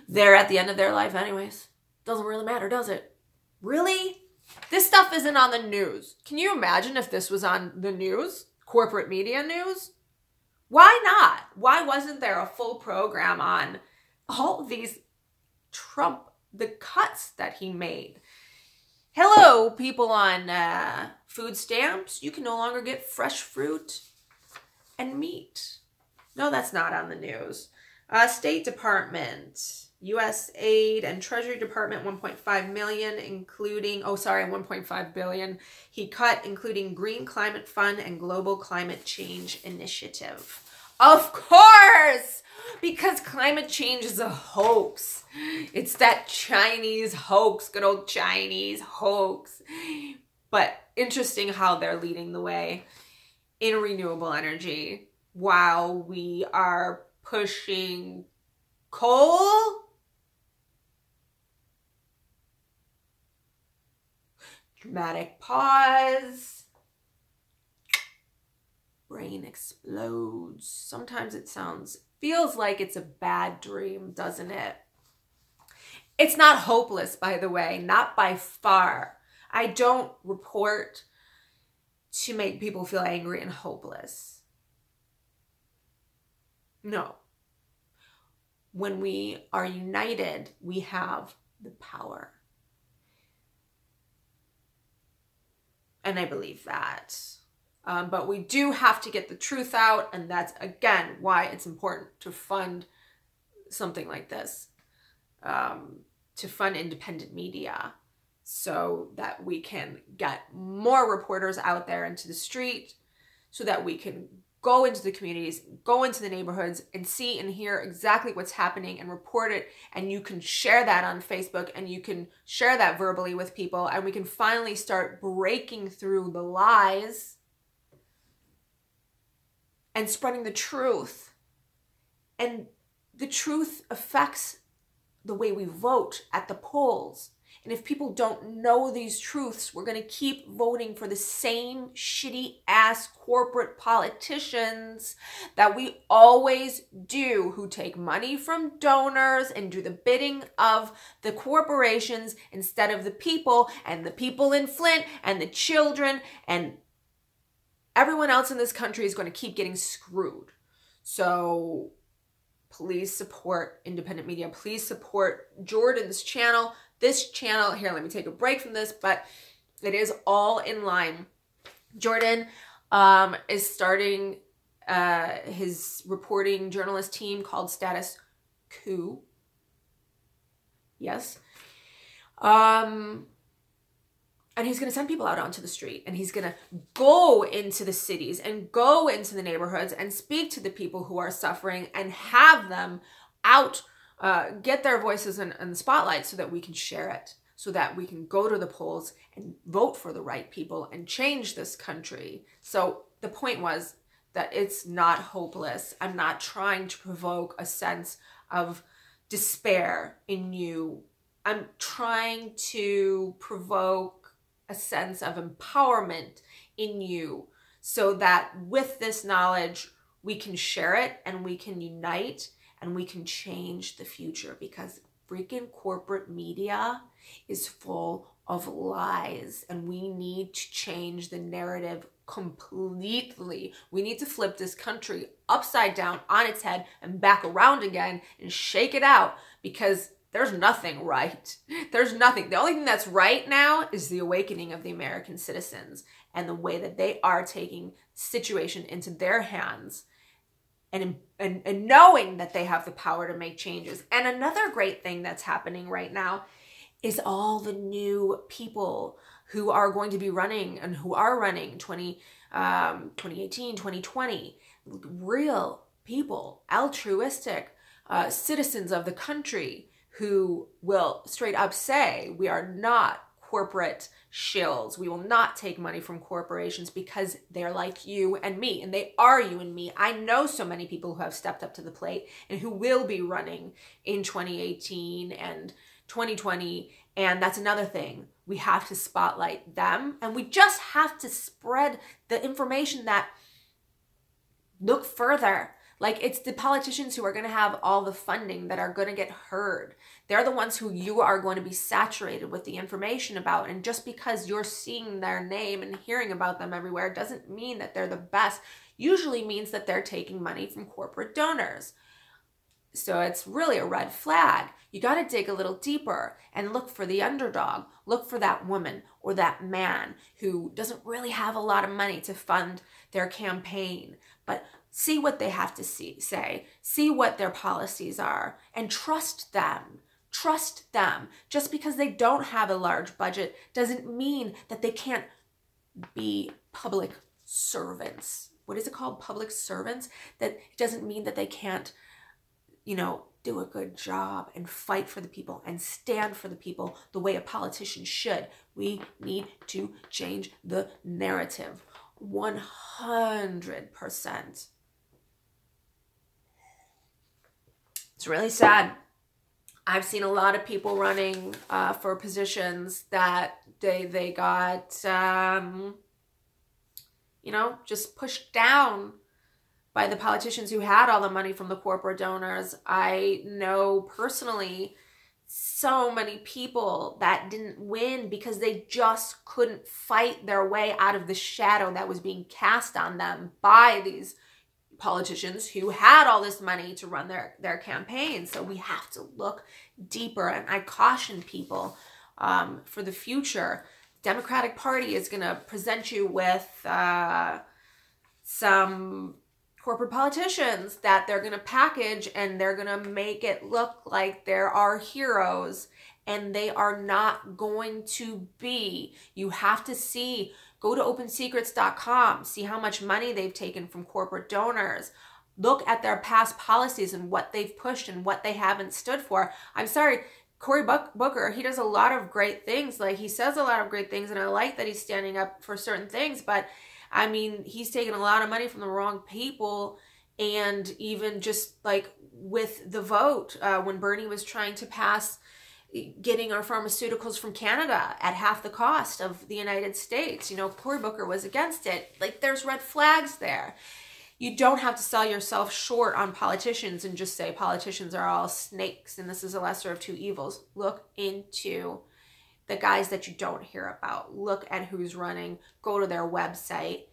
They're at the end of their life anyways. Doesn't really matter, does it? Really? This stuff isn't on the news. Can you imagine if this was on the news? Corporate media news? Why not? Why wasn't there a full program on all these the cuts that he made? Hello, people on food stamps. You can no longer get fresh fruit and meat. No, that's not on the news. State Department, U.S. Aid and Treasury Department, $1.5 million, $1.5 billion. He cut, including Green Climate Fund and Global Climate Change Initiative. Of course! Because climate change is a hoax. It's that Chinese hoax, good old Chinese hoax. But interesting how they're leading the way in renewable energy while we are pushing coal. Dramatic pause. Brain explodes. Sometimes it feels like it's a bad dream, doesn't it? It's not hopeless, by the way, not by far. I don't report to make people feel angry and hopeless. No. When we are united, we have the power. And I believe that. But we do have to get the truth out, and that's, again, why it's important to fund something like this, to fund independent media so that we can get more reporters out there into the street, so that we can go into the communities, go into the neighborhoods and see and hear exactly what's happening and report it. And you can share that on Facebook and you can share that verbally with people. And we can finally start breaking through the lies and spreading the truth. And the truth affects the way we vote at the polls. And if people don't know these truths, we're going to keep voting for the same shitty ass corporate politicians that we always do, who take money from donors and do the bidding of the corporations instead of the people, and the people in Flint and the children and everyone else in this country is going to keep getting screwed. So please support independent media. Please support Jordan's channel. This channel, here, let me take a break from this, but it is all in line. Jordan is starting his reporting journalist team called Status Coup. Yes. And he's going to send people out onto the street, and he's going to go into the cities and go into the neighborhoods and speak to the people who are suffering and have them out, get their voices in the spotlight so that we can share it, so that we can go to the polls and vote for the right people and change this country. So the point was that it's not hopeless. I'm not trying to provoke a sense of despair in you. I'm trying to provoke a sense of empowerment in you so that with this knowledge, we can share it and we can unite and we can change the future, because freaking corporate media is full of lies and we need to change the narrative completely. We need to flip this country upside down on its head and back around again and shake it out, because there's nothing right. There's nothing. The only thing that's right now is the awakening of the American citizens and the way that they are taking the situation into their hands and knowing that they have the power to make changes. And another great thing that's happening right now is all the new people who are going to be running and who are running 2018, 2020, real people, altruistic citizens of the country, who will straight up say, we are not corporate shills. We will not take money from corporations because they're like you and me, and they are you and me. I know so many people who have stepped up to the plate and who will be running in 2018 and 2020. And that's another thing. We have to spotlight them, and we just have to spread the information that look further. Like, it's the politicians who are going to have all the funding that are going to get heard. They're the ones who you are going to be saturated with the information about. And just because you're seeing their name and hearing about them everywhere doesn't mean that they're the best. Usually means that they're taking money from corporate donors. So it's really a red flag. You got to dig a little deeper and look for the underdog. Look for that woman or that man who doesn't really have a lot of money to fund their campaign, but see what they have to say, see what their policies are, and trust them. Trust them. Just because they don't have a large budget doesn't mean that they can't be public servants. What is it called? Public servants? That doesn't mean that they can't, do a good job and fight for the people and stand for the people the way a politician should. We need to change the narrative 100%. It's really sad. I've seen a lot of people running for positions that they got, just pushed down by the politicians who had all the money from the corporate donors. I know personally so many people that didn't win because they just couldn't fight their way out of the shadow that was being cast on them by these politicians who had all this money to run their campaigns. So we have to look deeper, and I caution people for the future. Democratic Party is going to present you with some corporate politicians that they're going to package, and they're going to make it look like there are heroes, and they are not going to be. You have to see, go to opensecrets.com, see how much money they've taken from corporate donors. Look at their past policies and what they've pushed and what they haven't stood for. I'm sorry, Cory Booker, he does a lot of great things. Like, he says a lot of great things, and I like that he's standing up for certain things, but I mean, he's taken a lot of money from the wrong people. And even just like with the vote, when Bernie was trying to pass getting our pharmaceuticals from Canada at half the cost of the United States, you know, Cory Booker was against it. Like, there's red flags there. You don't have to sell yourself short on politicians and just say politicians are all snakes and this is a lesser of two evils. Look into the guys that you don't hear about. Look at who's running. Go to their website.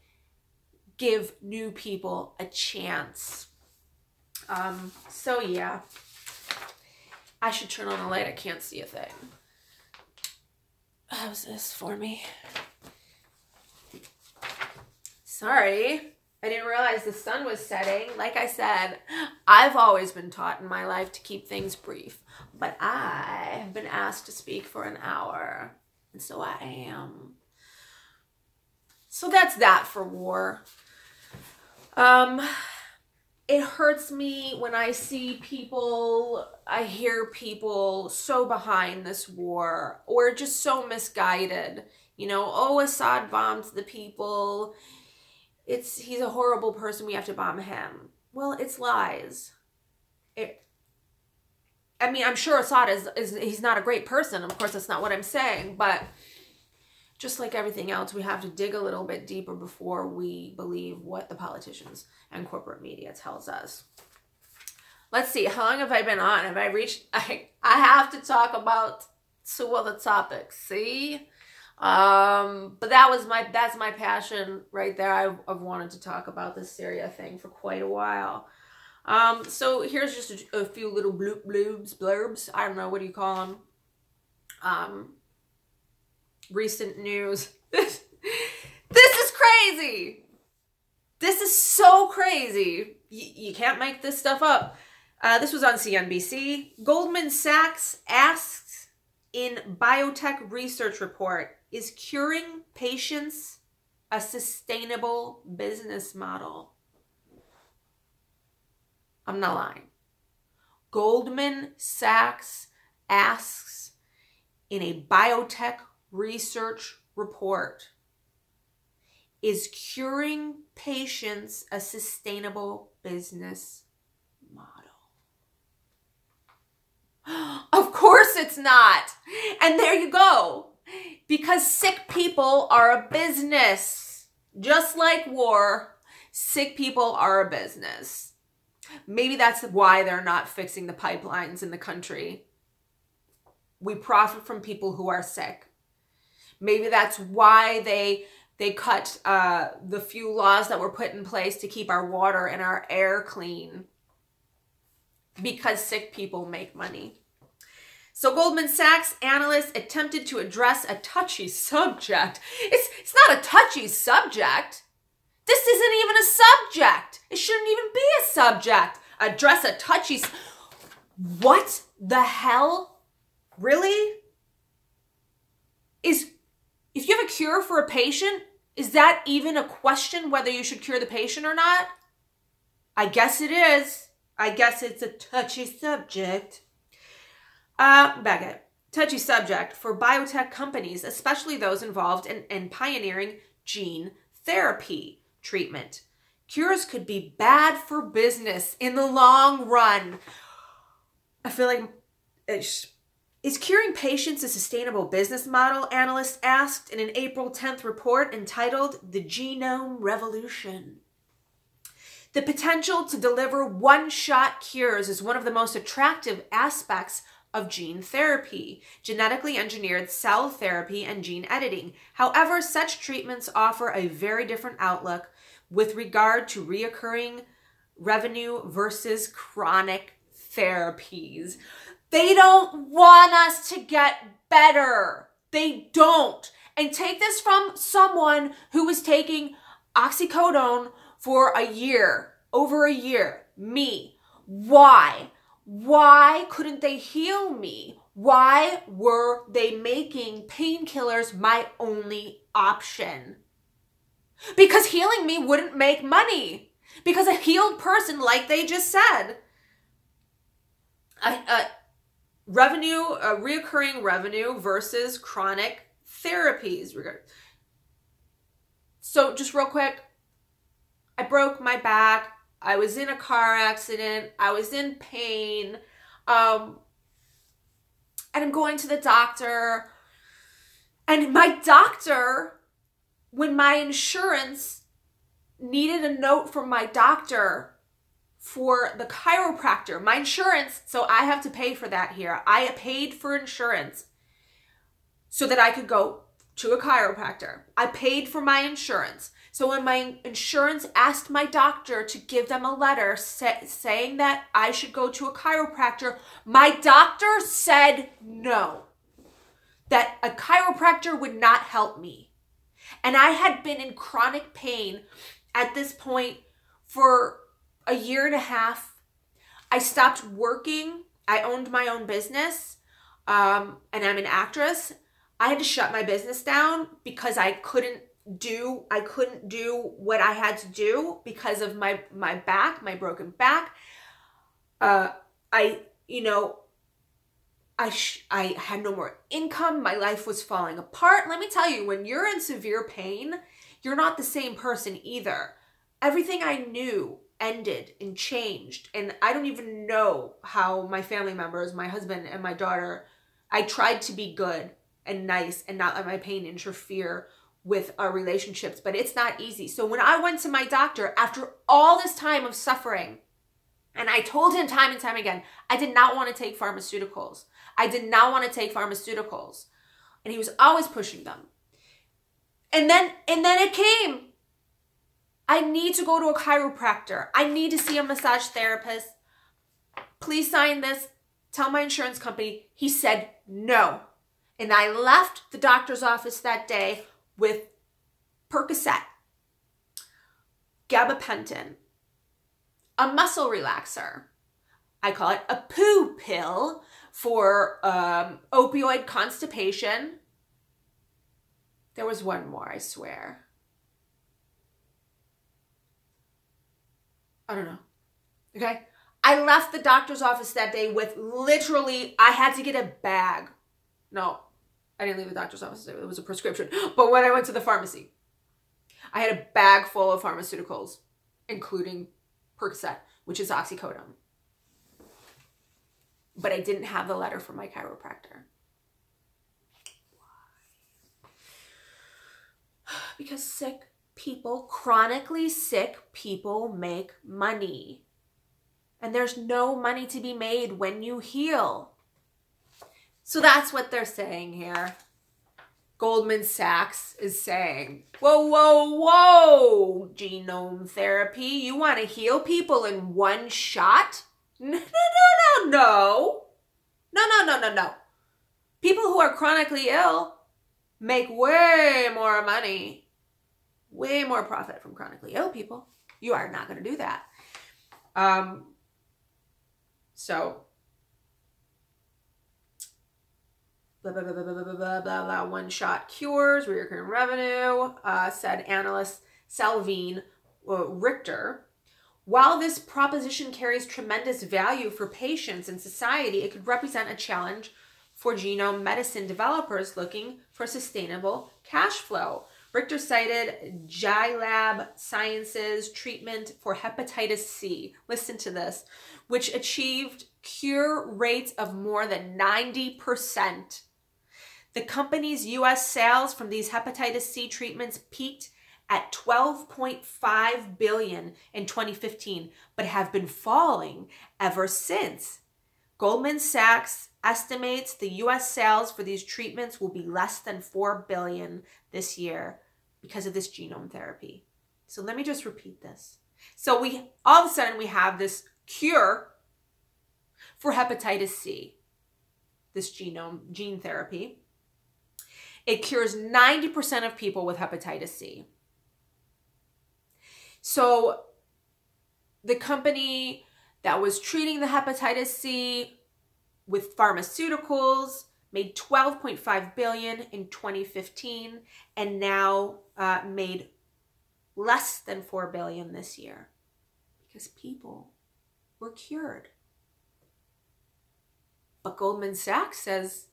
Give new people a chance. So yeah, I should turn on the light. I can't see a thing. How's this for me? Sorry. I didn't realize the sun was setting. Like I said, I've always been taught in my life to keep things brief, but I have been asked to speak for an hour, and so I am. So that's that for war. It hurts me when I see people, I hear people so behind this war or just so misguided. You know, oh, Assad bombed the people. He's a horrible person. We have to bomb him. Well, it's lies. I mean, I'm sure Assad he's not a great person. Of course, that's not what I'm saying. But just like everything else, we have to dig a little bit deeper before we believe what the politicians and corporate media tells us. Let's see. How long have I been on? Have I reached? I have to talk about two other topics. See? But that's my passion right there. I've wanted to talk about this Syria thing for quite a while. So here's just a few little blurbs. I don't know, what do you call them? Recent news. This is crazy. This is so crazy. You can't make this stuff up. This was on CNBC. Goldman Sachs asks in biotech research report, is curing patients a sustainable business model? I'm not lying. Goldman Sachs asks in a biotech research report, is curing patients a sustainable business model? Of course it's not. And there you go. Because sick people are a business. Just like war, sick people are a business. Maybe that's why they're not fixing the pipelines in the country. We profit from people who are sick. Maybe that's why they cut the few laws that were put in place to keep our water and our air clean. Because sick people make money. So Goldman Sachs analysts attempted to address a touchy subject. It's not a touchy subject. This isn't even a subject. It shouldn't even be a subject. Address a touchy... What the hell? Really? If you have a cure for a patient, is that even a question whether you should cure the patient or not? I guess it is. I guess it's a touchy subject. Back at touchy subject for biotech companies, especially those involved in pioneering gene therapy treatment. Cures could be bad for business in the long run. I feel like is curing patients a sustainable business model? Analysts asked in an April 10th report entitled "The Genome Revolution." The potential to deliver one-shot cures is one of the most attractive aspects of gene therapy, genetically engineered cell therapy, and gene editing. However, such treatments offer a very different outlook with regard to reoccurring revenue versus chronic therapies. They don't want us to get better. They don't. And take this from someone who was taking oxycodone for a year, over a year, me. Why? Why couldn't they heal me? Why were they making painkillers my only option? Because healing me wouldn't make money. Because a healed person, like they just said, reoccurring revenue versus chronic therapies. So just real quick, I broke my back. I was in a car accident. I was in pain. And I'm going to the doctor. And my doctor, when my insurance needed a note from my doctor for the chiropractor, my insurance, so I have to pay for that here. I paid for insurance so that I could go to a chiropractor. I paid for my insurance. So when my insurance asked my doctor to give them a letter saying that I should go to a chiropractor, my doctor said no, that a chiropractor would not help me. And I had been in chronic pain at this point for a year and a half. I stopped working. I owned my own business, and I'm an actress. I had to shut my business down because I couldn't do what I had to do because of my back, my broken back. I had no more income. My life was falling apart. Let me tell you, when you're in severe pain, you're not the same person either. Everything I knew ended and changed. And I don't even know how my family members, my husband and my daughter, I tried to be good and nice and not let my pain interfere with our relationships, but it's not easy. So when I went to my doctor after all this time of suffering, and I told him time and time again, I did not want to take pharmaceuticals. I did not want to take pharmaceuticals. And he was always pushing them. And then it came. I need to go to a chiropractor. I need to see a massage therapist. Please sign this. Tell my insurance company. He said no. And I left the doctor's office that day with Percocet, gabapentin, a muscle relaxer. I call it a poo pill for opioid constipation. There was one more, I swear. I don't know. Okay? I left the doctor's office that day with literally, I had to get a bag. No, I didn't leave the doctor's office. It was a prescription. But when I went to the pharmacy, I had a bag full of pharmaceuticals, including Percocet, which is oxycodone. But I didn't have the letter from my chiropractor. Why? Because sick people, chronically sick people, make money. And there's no money to be made when you heal. So that's what they're saying here. Goldman Sachs is saying, whoa, whoa, whoa, genome therapy. You want to heal people in one shot? No. People who are chronically ill make way more money, way more profit from chronically ill people. You are not going to do that. So, blah, blah, blah, blah, blah, blah, blah, blah, blah, one-shot cures, recurring revenue, said analyst Salveen Richter. While this proposition carries tremendous value for patients and society, it could represent a challenge for genome medicine developers looking for sustainable cash flow. Richter cited Gilab Sciences treatment for hepatitis C. Listen to this, which achieved cure rates of more than 90%. The company's U.S. sales from these hepatitis C treatments peaked at $12.5 billion in 2015, but have been falling ever since. Goldman Sachs estimates the U.S. sales for these treatments will be less than $4 billion this year because of this genome therapy. So let me just repeat this. So all of a sudden we have this cure for hepatitis C, this gene therapy. It cures 90% of people with hepatitis C. So the company that was treating the hepatitis C with pharmaceuticals, made $12.5 billion in 2015, and now made less than $4 billion this year because people were cured. But Goldman Sachs says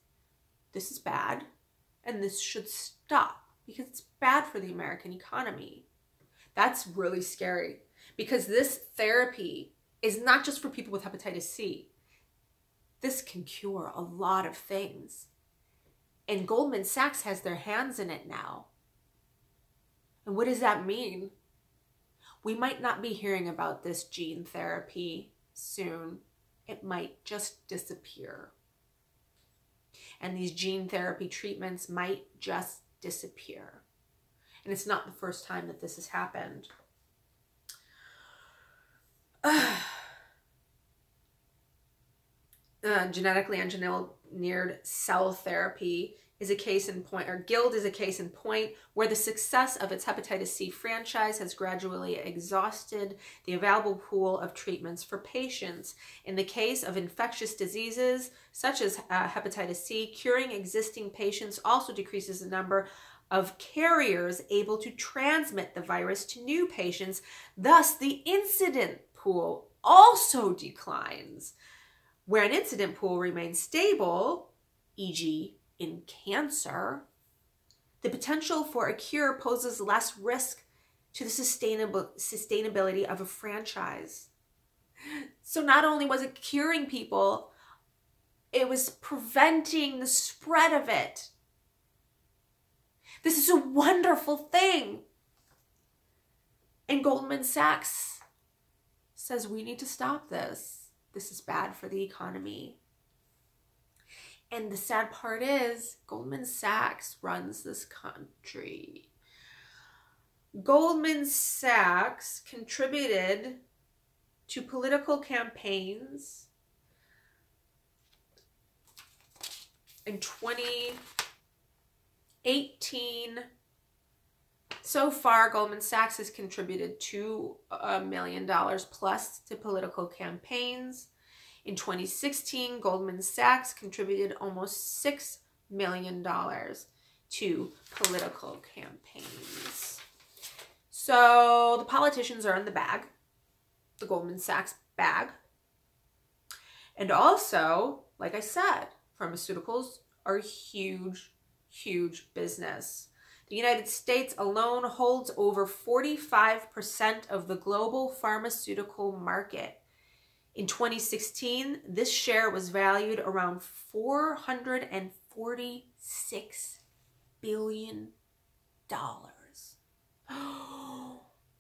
this is bad and this should stop because it's bad for the American economy. That's really scary because this therapy is not just for people with hepatitis C. This can cure a lot of things. And Goldman Sachs has their hands in it now. And what does that mean? We might not be hearing about this gene therapy soon. It might just disappear. And these gene therapy treatments might just disappear. And it's not the first time that this has happened. Genetically engineered cell therapy is a case in point, or Guild is a case in point, where the success of its hepatitis C franchise has gradually exhausted the available pool of treatments for patients. In the case of infectious diseases, such as hepatitis C, curing existing patients also decreases the number of carriers able to transmit the virus to new patients. Thus, the incident pool also declines. Where an incident pool remains stable, e.g., in cancer, the potential for a cure poses less risk to the sustainability of a franchise. So not only was it curing people, it was preventing the spread of it. This is a wonderful thing. And Goldman Sachs says we need to stop this. This is bad for the economy. And the sad part is Goldman Sachs runs this country. Goldman Sachs contributed to political campaigns in 2018. So far, Goldman Sachs has contributed $2 million plus to political campaigns. In 2016, Goldman Sachs contributed almost $6 million to political campaigns. So the politicians are in the bag, the Goldman Sachs bag. And also, like I said, pharmaceuticals are a huge, huge business. The United States alone holds over 45% of the global pharmaceutical market. In 2016, this share was valued around $446 billion.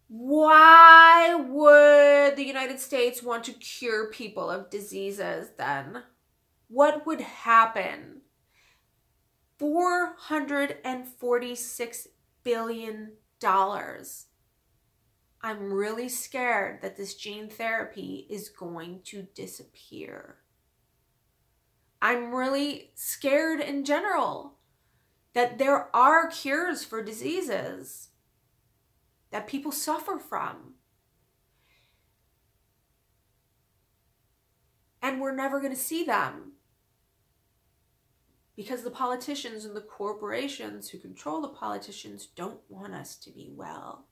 Why would the United States want to cure people of diseases then? What would happen? $446 billion. I'm really scared that this gene therapy is going to disappear. I'm really scared in general that there are cures for diseases that people suffer from. And we're never going to see them because the politicians and the corporations who control the politicians don't want us to be well.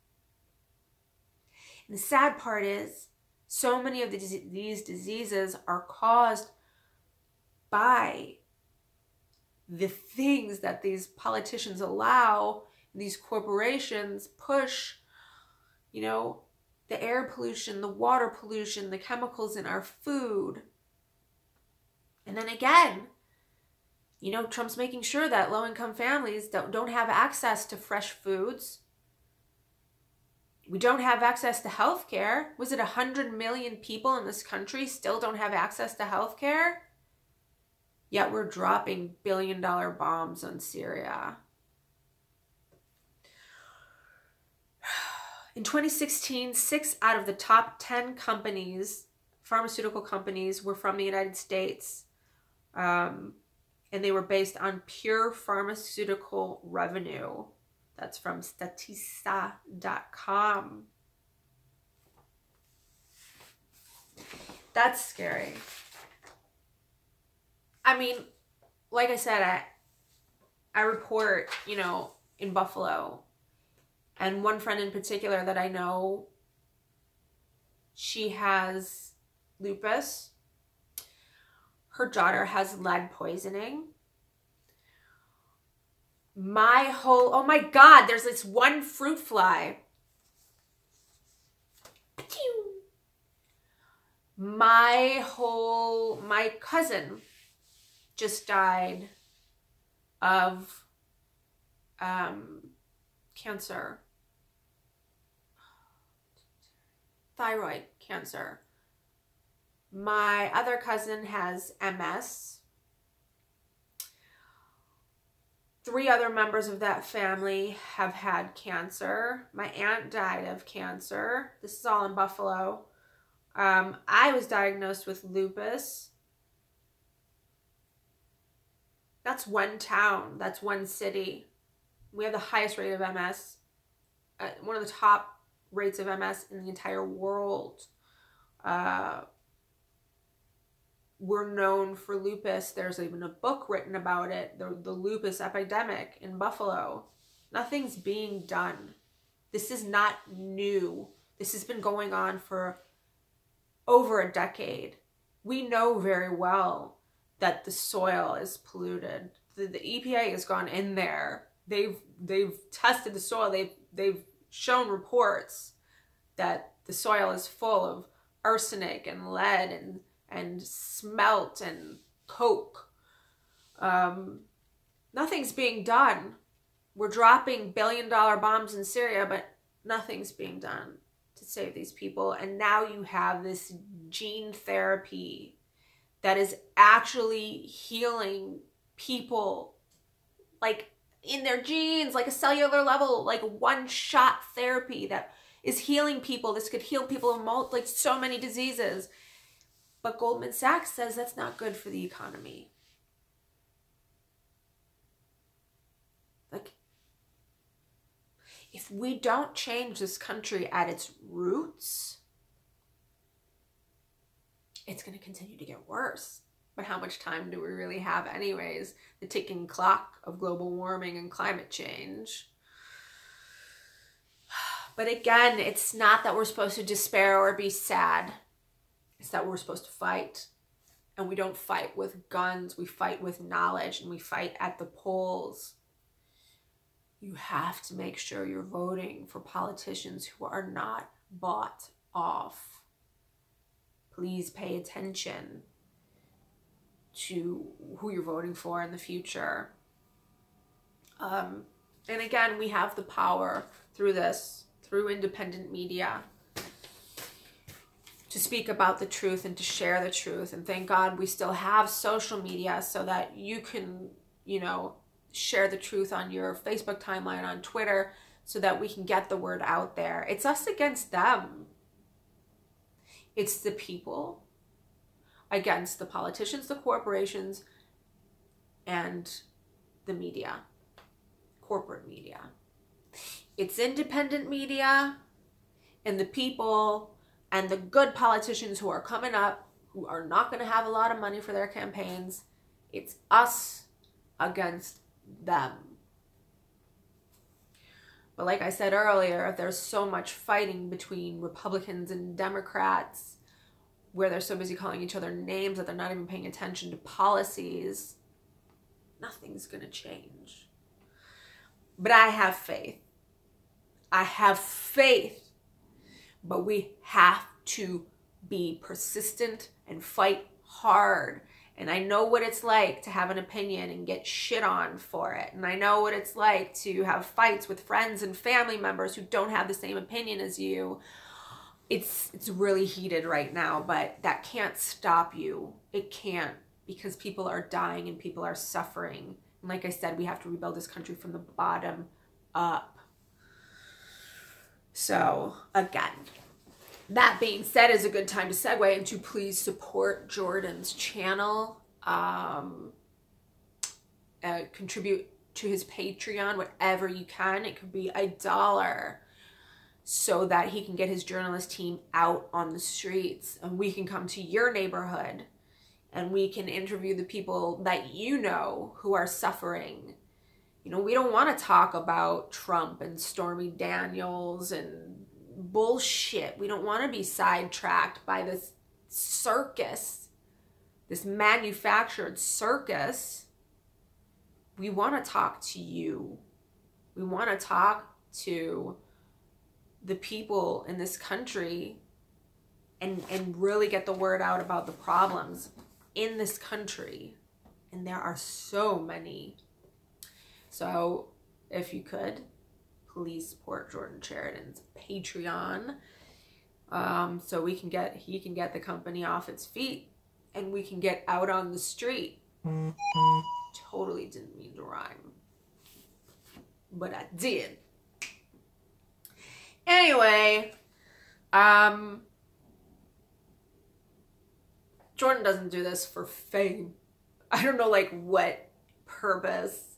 And the sad part is, so many of these diseases are caused by the things that these politicians allow, these corporations push, the air pollution, the water pollution, the chemicals in our food. And then again, Trump's making sure that low-income families don't have access to fresh foods. We don't have access to health care. Was it 100 million people in this country still don't have access to health care? Yet we're dropping billion-dollar bombs on Syria. In 2016, 6 out of the top 10 pharmaceutical companies, were from the United States. And they were based on pure pharmaceutical revenue. That's from Statista.com. That's scary. I mean, like I said, I report, in Buffalo. And one friend in particular that I know, she has lupus. Her daughter has lead poisoning. Oh my God, there's this one fruit fly. My cousin just died of cancer. Thyroid cancer. My other cousin has MS. 3 other members of that family have had cancer. My aunt died of cancer. This is all in Buffalo. I was diagnosed with lupus. That's one town. That's one city. We have the highest rate of MS. One of the top rates of MS in the entire world. We're known for lupus. There's even a book written about it, the lupus epidemic in Buffalo. Nothing's being done. This is not new. This has been going on for over a decade. We know very well that the soil is polluted. The EPA has gone in there. They've tested the soil. They've shown reports that the soil is full of arsenic and lead and smelt and coke. Nothing's being done. We're dropping billion-dollar bombs in Syria, but nothing's being done to save these people. And now you have this gene therapy that is actually healing people, like in their genes, like a cellular level, like one-shot therapy that is healing people. This could heal people of like so many diseases. But Goldman Sachs says that's not good for the economy. Like, if we don't change this country at its roots, it's going to continue to get worse. But how much time do we really have anyways? The ticking clock of global warming and climate change. But again, it's not that we're supposed to despair or be sad. It's that we're supposed to fight. And we don't fight with guns. We fight with knowledge, and we fight at the polls. You have to make sure you're voting for politicians who are not bought off. Please pay attention to who you're voting for in the future. And again, we have the power through independent media, to speak about the truth and to share the truth. And thank God we still have social media so that you can, share the truth on your Facebook timeline, on Twitter, so that we can get the word out there. It's us against them. It's the people against the politicians, the corporations, and the media, corporate media. It's independent media and the people and the good politicians who are coming up, who are not going to have a lot of money for their campaigns. It's us against them. But like I said earlier, there's so much fighting between Republicans and Democrats, where they're so busy calling each other names that they're not even paying attention to policies. Nothing's going to change. But I have faith. I have faith. But we have to be persistent and fight hard. And I know what it's like to have an opinion and get shit on for it. And I know what it's like to have fights with friends and family members who don't have the same opinion as you. It's really heated right now, but that can't stop you. It can't, because people are dying and people are suffering. And like I said, we have to rebuild this country from the bottom up. So, again, that being said, is a good time to segue into please support Jordan's channel. Contribute to his Patreon, whatever you can. It could be $1, so that he can get his journalist team out on the streets and we can come to your neighborhood and we can interview the people that you know who are suffering. You know, we don't want to talk about Trump and Stormy Daniels and bullshit. We don't want to be sidetracked by this circus, this manufactured circus. We want to talk to you. We want to talk to the people in this country and really get the word out about the problems in this country. And there are so many. So if you could, please support Jordan Sheridan's Patreon, so he can get the company off its feet and we can get out on the street. Totally didn't mean to rhyme, but I did. Anyway, Jordan doesn't do this for fame. I don't know like what purpose.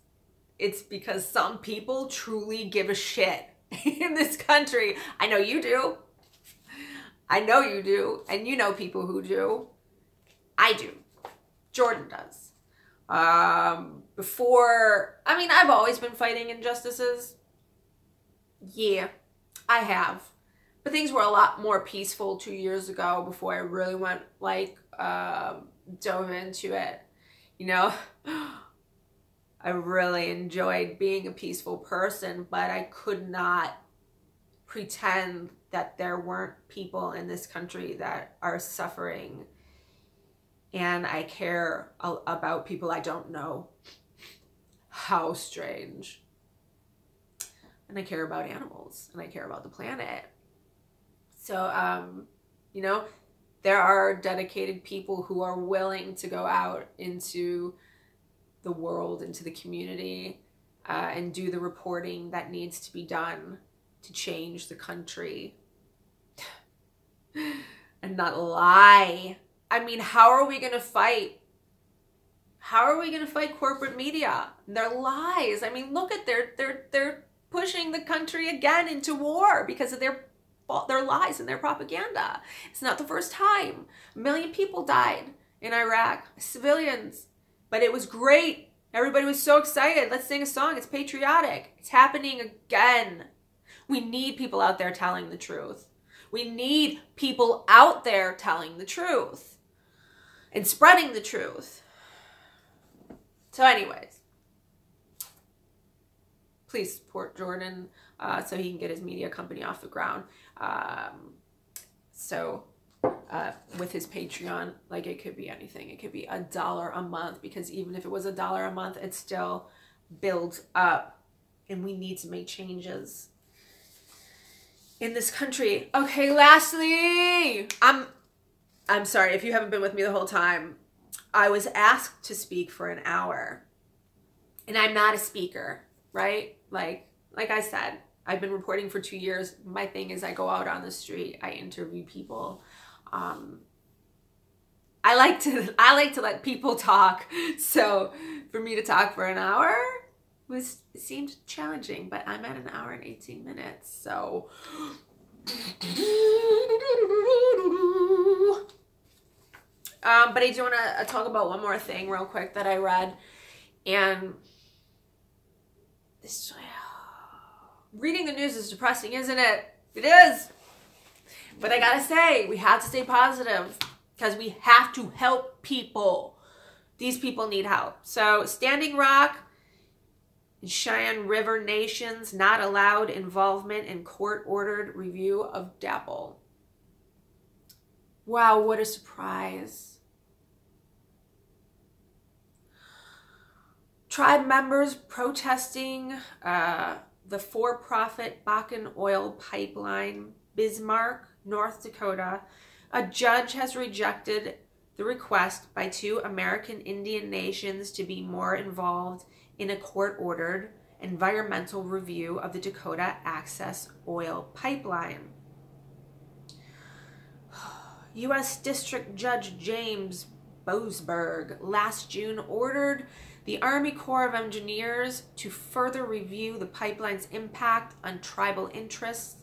It's because some people truly give a shit in this country. I know you do. I know you do. And you know people who do. I do. Jordan does. I've always been fighting injustices. Yeah, I have. But things were a lot more peaceful 2 years ago before I really went dove into it. You know? I really enjoyed being a peaceful person, but I could not pretend that there weren't people in this country that are suffering. And I care about people I don't know. How strange. And I care about animals, and I care about the planet. So, you know, there are dedicated people who are willing to go out into the world, into the community, and do the reporting that needs to be done to change the country and not lie. I mean, how are we going to fight? How are we going to fight corporate media? Their lies. I mean, look at they're pushing the country again into war because of their lies and their propaganda. It's not the first time. 1 million people died in Iraq, civilians. But it was great. Everybody was so excited. Let's sing a song. It's patriotic. It's happening again. We need people out there telling the truth. We need people out there telling the truth and spreading the truth. So anyways, please support Jordan so he can get his media company off the ground. With his Patreon, like it could be anything. It could be $1 a month, because even if it was $1 a month, it still builds up, and we need to make changes in this country. Okay, lastly, I'm sorry if you haven't been with me the whole time. I was asked to speak for an hour, and I'm not a speaker, right? Like I said, I've been reporting for 2 years. My thing is I go out on the street, I interview people. I like to let people talk. So for me to talk for an hour seemed challenging, but I'm at 1 hour and 18 minutes. So but I do want to talk about one more thing real quick that I read, and this reading the news is depressing, isn't it? It is. But I gotta say, we have to stay positive because we have to help people. These people need help. So, Standing Rock and Cheyenne River Nations not allowed involvement in court-ordered review of DAPL. Wow, what a surprise. Tribe members protesting the for-profit Bakken oil pipeline, Bismarck, North Dakota. A judge has rejected the request by 2 American Indian nations to be more involved in a court-ordered environmental review of the Dakota Access Oil Pipeline. U.S. District Judge James Boasberg last June ordered the Army Corps of Engineers to further review the pipeline's impact on tribal interests,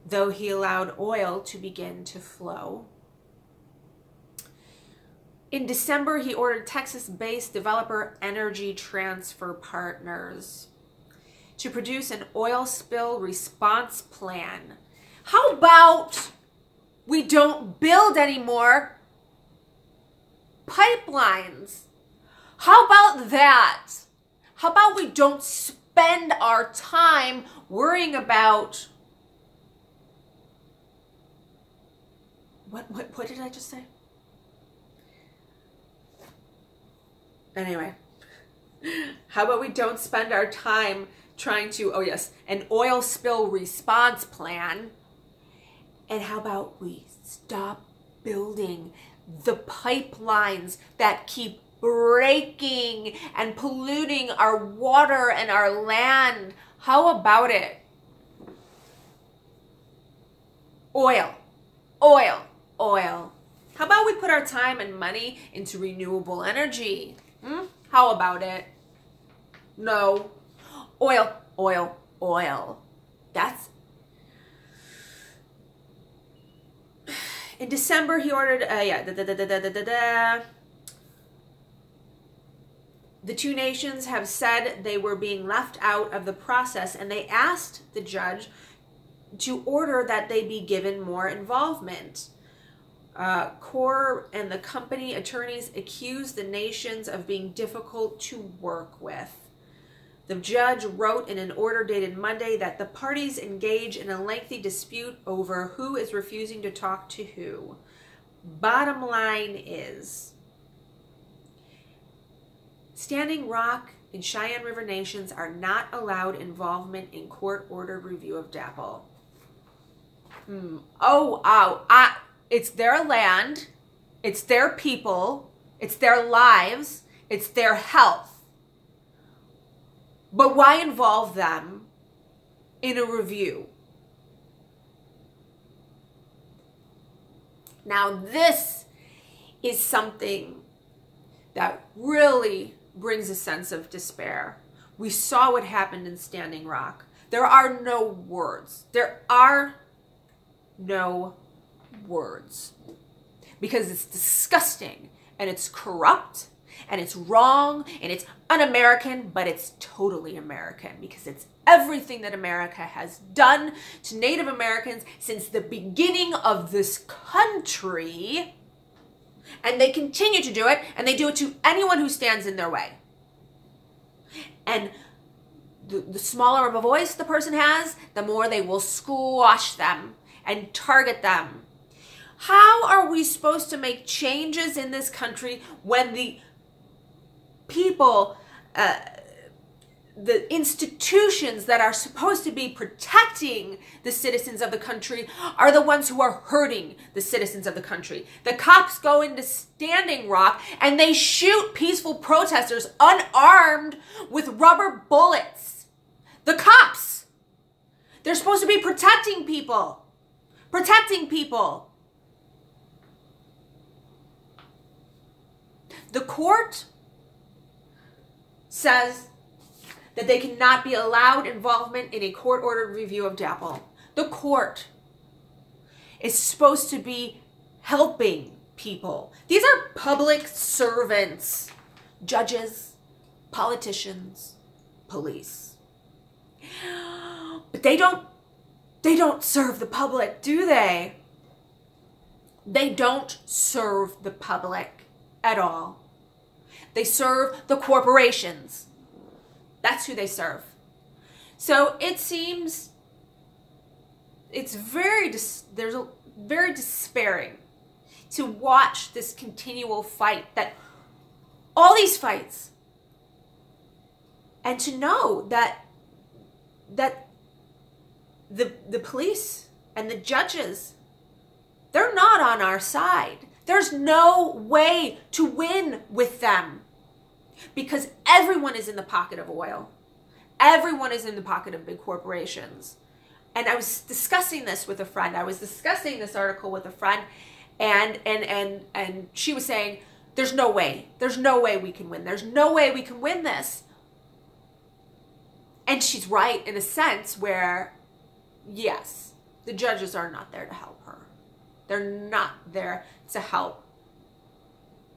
though he allowed oil to begin to flow. In December, he ordered Texas-based developer Energy Transfer Partners to produce an oil spill response plan. How about we don't build any more pipelines? How about that? How about we don't spend our time worrying about what did I just say? Anyway, how about we don't spend our time trying to, oh yes, an oil spill response plan. And how about we stop building the pipelines that keep breaking and polluting our water and our land? How about it? Oil, oil, oil. How about we put our time and money into renewable energy? How about it? No. Oil, oil, oil. That's... In December, he ordered, the two nations have said they were being left out of the process, and they asked the judge to order that they be given more involvement. Corps and the company attorneys accused the nations of being difficult to work with. The judge wrote in an order dated Monday that the parties engage in a lengthy dispute over who is refusing to talk to who. Bottom line is, Standing Rock and Cheyenne River nations are not allowed involvement in court-ordered review of DAPL. It's their land, it's their people, it's their lives, it's their health. But why involve them in a review? Now, this is something that really brings a sense of despair. We saw what happened in Standing Rock. There are no words. There are no words. Because it's disgusting and it's corrupt and it's wrong and it's un-American, but it's totally American because it's everything that America has done to Native Americans since the beginning of this country. And they continue to do it, and they do it to anyone who stands in their way. And the smaller of a voice the person has, the more they will squash them and target them. How are we supposed to make changes in this country when the people, the institutions that are supposed to be protecting the citizens of the country are the ones who are hurting the citizens of the country? The cops go into Standing Rock and they shoot peaceful protesters unarmed with rubber bullets. The cops! They're supposed to be protecting people. Protecting people. The court says that they cannot be allowed involvement in a court-ordered review of DAPL. The court is supposed to be helping people. These are public servants, judges, politicians, police. But they don't serve the public, do they? They don't serve the public at all. They serve the corporations. That's who they serve. So it seems there's very despairing to watch this continual fight, that all these fights, and to know that the police and the judges, they're not on our side. There's no way to win with them. Because everyone is in the pocket of oil. Everyone is in the pocket of big corporations. And I was discussing this with a friend. I was discussing this article with a friend, and she was saying, there's no way. There's no way we can win. There's no way we can win this. And she's right in a sense where, yes, the judges are not there to help her. They're not there to help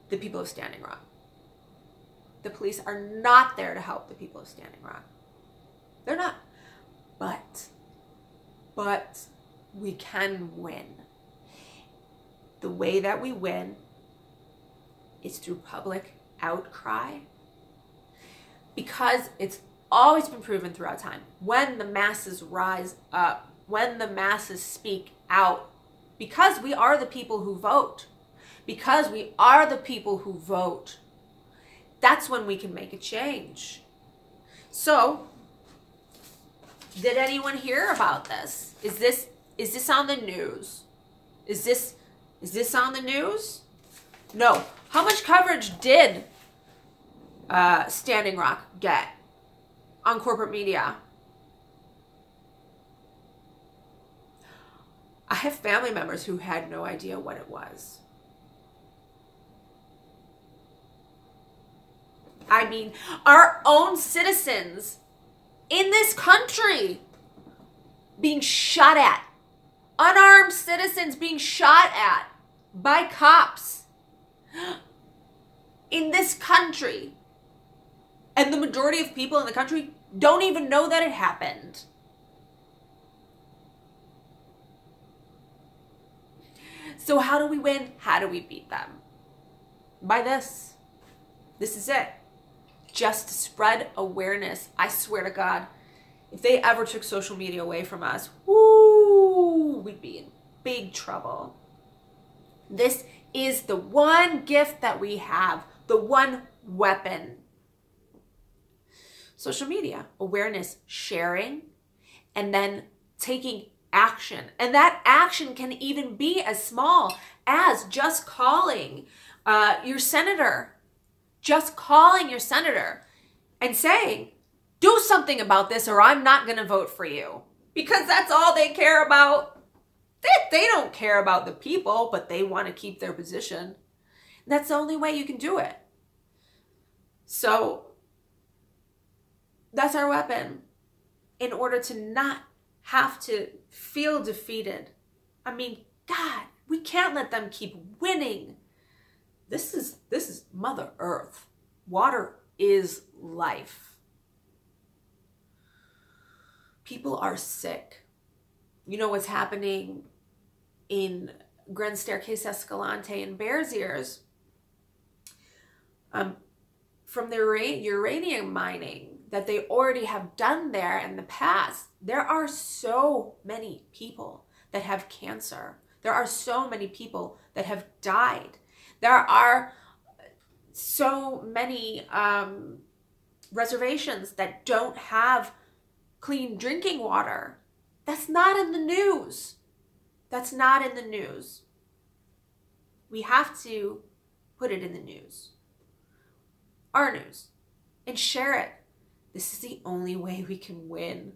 the people of Standing Rock. The police are not there to help the people of Standing Rock. They're not. But we can win. The way that we win is through public outcry, because it's always been proven throughout time. When the masses rise up, when the masses speak out, because we are the people who vote, that's when we can make a change. So, did anyone hear about this? Is this on the news? Is this on the news? No. How much coverage did Standing Rock get on corporate media? I have family members who had no idea what it was. I mean, our own citizens in this country being shot at. Unarmed citizens being shot at by cops in this country. And the majority of people in the country don't even know that it happened. So how do we win? How do we beat them? By this. This is it. Just to spread awareness. I swear to God, if they ever took social media away from us, we'd be in big trouble. This is the one gift that we have, the one weapon. Social media, awareness, sharing, and then taking action. And that action can even be as small as just calling your senator. Just calling your senator and saying, do something about this or I'm not going to vote for you. Because that's all they care about. They don't care about the people, but they want to keep their position. And that's the only way you can do it. So that's our weapon in order to not have to feel defeated. I mean, God, we can't let them keep winning. This is Mother Earth. Water is life. People are sick. You know what's happening in Grand Staircase Escalante and Bears Ears? From the uranium mining that they already have done there in the past, there are so many people that have cancer. There are so many people that have died. There are so many reservations that don't have clean drinking water. That's not in the news. That's not in the news. We have to put it in the news. Our news. And share it. This is the only way we can win.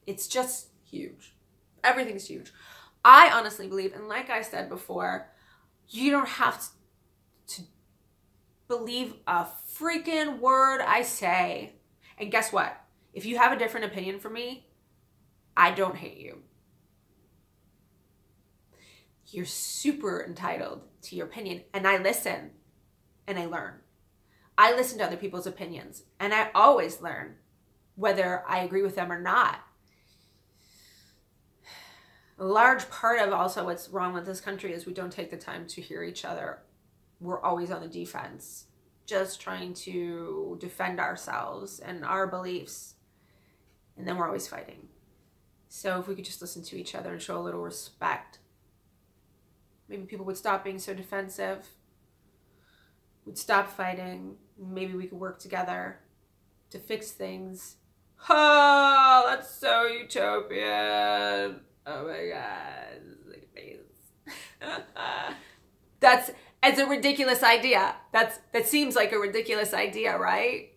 It's just huge. Everything's huge. I honestly believe, and like I said before, you don't have to believe a freaking word I say. And guess what? If you have a different opinion from me, I don't hate you. You're super entitled to your opinion. And I listen and I learn. I listen to other people's opinions and I always learn whether I agree with them or not. A large part of also what's wrong with this country is we don't take the time to hear each other. We're always on the defense, just trying to defend ourselves and our beliefs. And then we're always fighting. So if we could just listen to each other and show a little respect, maybe people would stop being so defensive, would stop fighting. Maybe we could work together to fix things. Oh, that's so utopian. Oh my God. Look at face. It's a ridiculous idea. That seems like a ridiculous idea, right?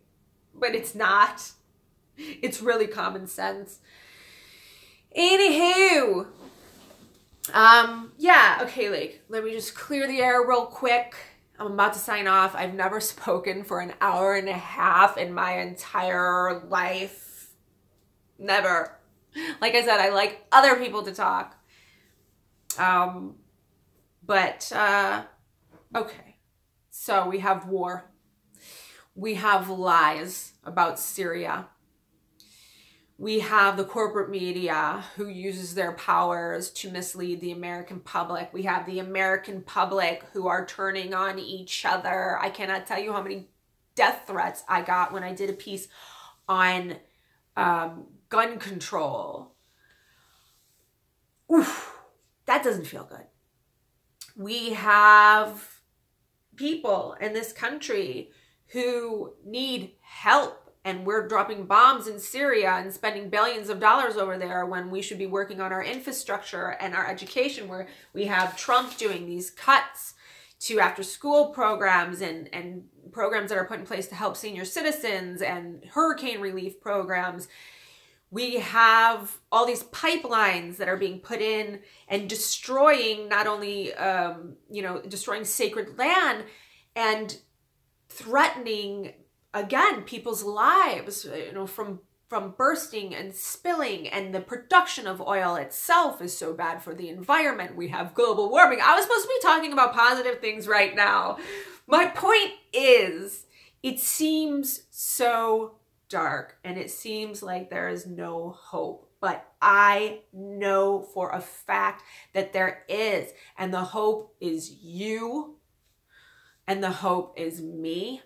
But it's not. It's really common sense. Anywho. Yeah, okay, like, let me just clear the air real quick. I'm about to sign off. I've never spoken for an hour and a half in my entire life. Never. Like I said, I like other people to talk. But Okay, so we have war. We have lies about Syria. We have the corporate media who uses their powers to mislead the American public. We have the American public who are turning on each other. I cannot tell you how many death threats I got when I did a piece on gun control. Oof, that doesn't feel good. We have people in this country who need help, and we're dropping bombs in Syria and spending billions of dollars over there when we should be working on our infrastructure and our education, where we have Trump doing these cuts to after school programs and programs that are put in place to help senior citizens and hurricane relief programs. We have all these pipelines that are being put in and destroying not only, destroying sacred land and threatening, again, people's lives, from bursting and spilling, and the production of oil itself is so bad for the environment. We have global warming. I was supposed to be talking about positive things right now. My point is, it seems so dark and it seems like there is no hope, but I know for a fact that there is, and the hope is you, and the hope is me.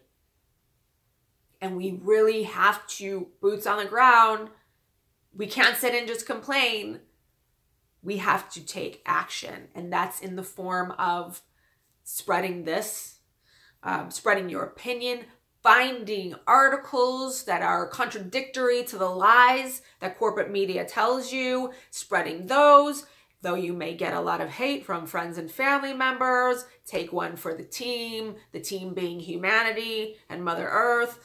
And we really have to, boots on the ground. We can't sit and just complain. We have to take action. And that's in the form of spreading this, spreading your opinion, finding articles that are contradictory to the lies that corporate media tells you, spreading those. Though you may get a lot of hate from friends and family members, take one for the team being humanity and Mother Earth.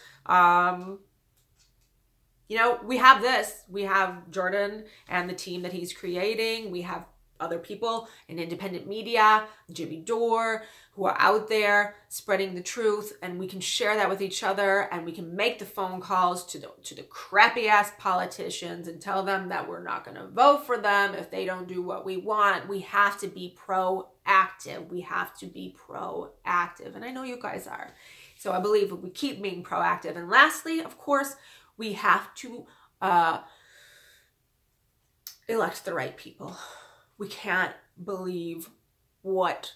We have this. We have Jordan and the team that he's creating. We have other people in independent media, Jimmy Dore, who are out there spreading the truth, and we can share that with each other, and we can make the phone calls to the crappy ass politicians and tell them that we're not going to vote for them if they don't do what we want. We have to be proactive. We have to be proactive. And I know you guys are. So I believe if we keep being proactive. And lastly, of course, we have to elect the right people. We can't believe what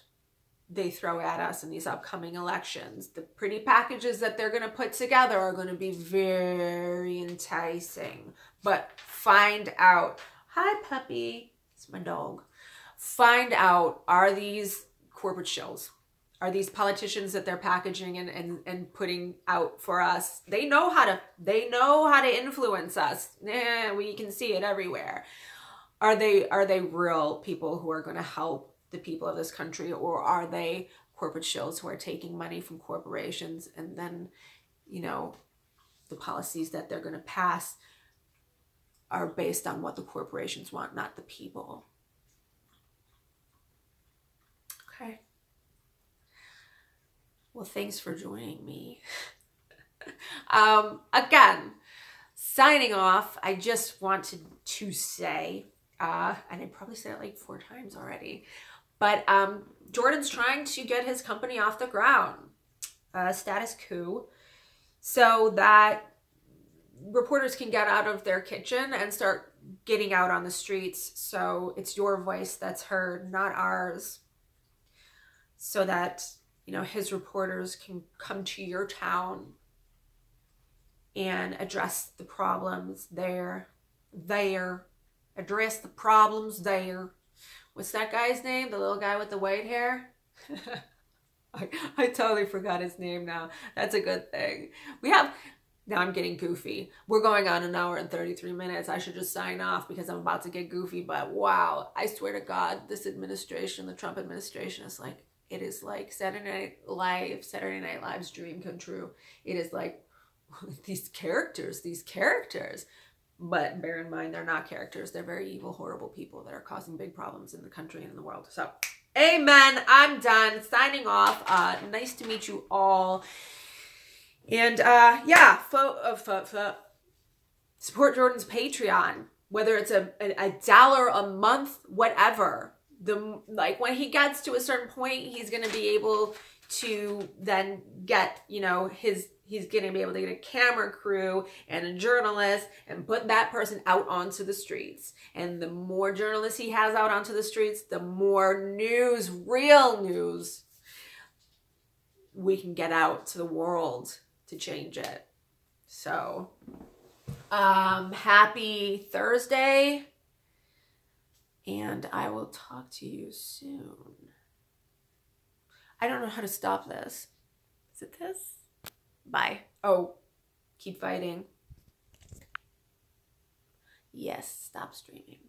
they throw at us in these upcoming elections. The pretty packages that they're going to put together are going to be very enticing. But find out. Hi, puppy. It's my dog. Find out, are these corporate shills? Are these politicians that they're packaging and putting out for us? They know how to influence us. We can see it everywhere. Are they real people who are going to help the people of this country, or are they corporate shills who are taking money from corporations, and then, the policies that they're going to pass are based on what the corporations want, not the people? Okay. Well, thanks for joining me. Again, signing off, I just wanted to say, and I probably said it like 4 times already, but Jordan's trying to get his company off the ground, status quo, so that reporters can get out of their kitchen and start getting out on the streets. So it's your voice that's heard, not ours, so that, his reporters can come to your town and address the problems there. Address the problems there. What's that guy's name? The little guy with the white hair? I totally forgot his name now. That's a good thing. Now I'm getting goofy. We're going on 1 hour and 33 minutes. I should just sign off because I'm about to get goofy. But wow, I swear to God, this administration, the Trump administration, it is like Saturday Night Live's dream come true. It is like these characters. But bear in mind, they're not characters. They're very evil, horrible people that are causing big problems in the country and in the world. So, amen. I'm done. Signing off. Nice to meet you all. And support Jordan's Patreon. Whether it's a $1 a month, whatever. When he gets to a certain point, he's going to be able to then get, you know, he's going to be able to get a camera crew and a journalist and put that person out onto the streets. And the more journalists he has out onto the streets, the more news, real news, we can get out to the world to change it. So, happy Thursday, and I will talk to you soon. I don't know how to stop this. Is it this? Bye. Oh, keep fighting. Yes, stop streaming.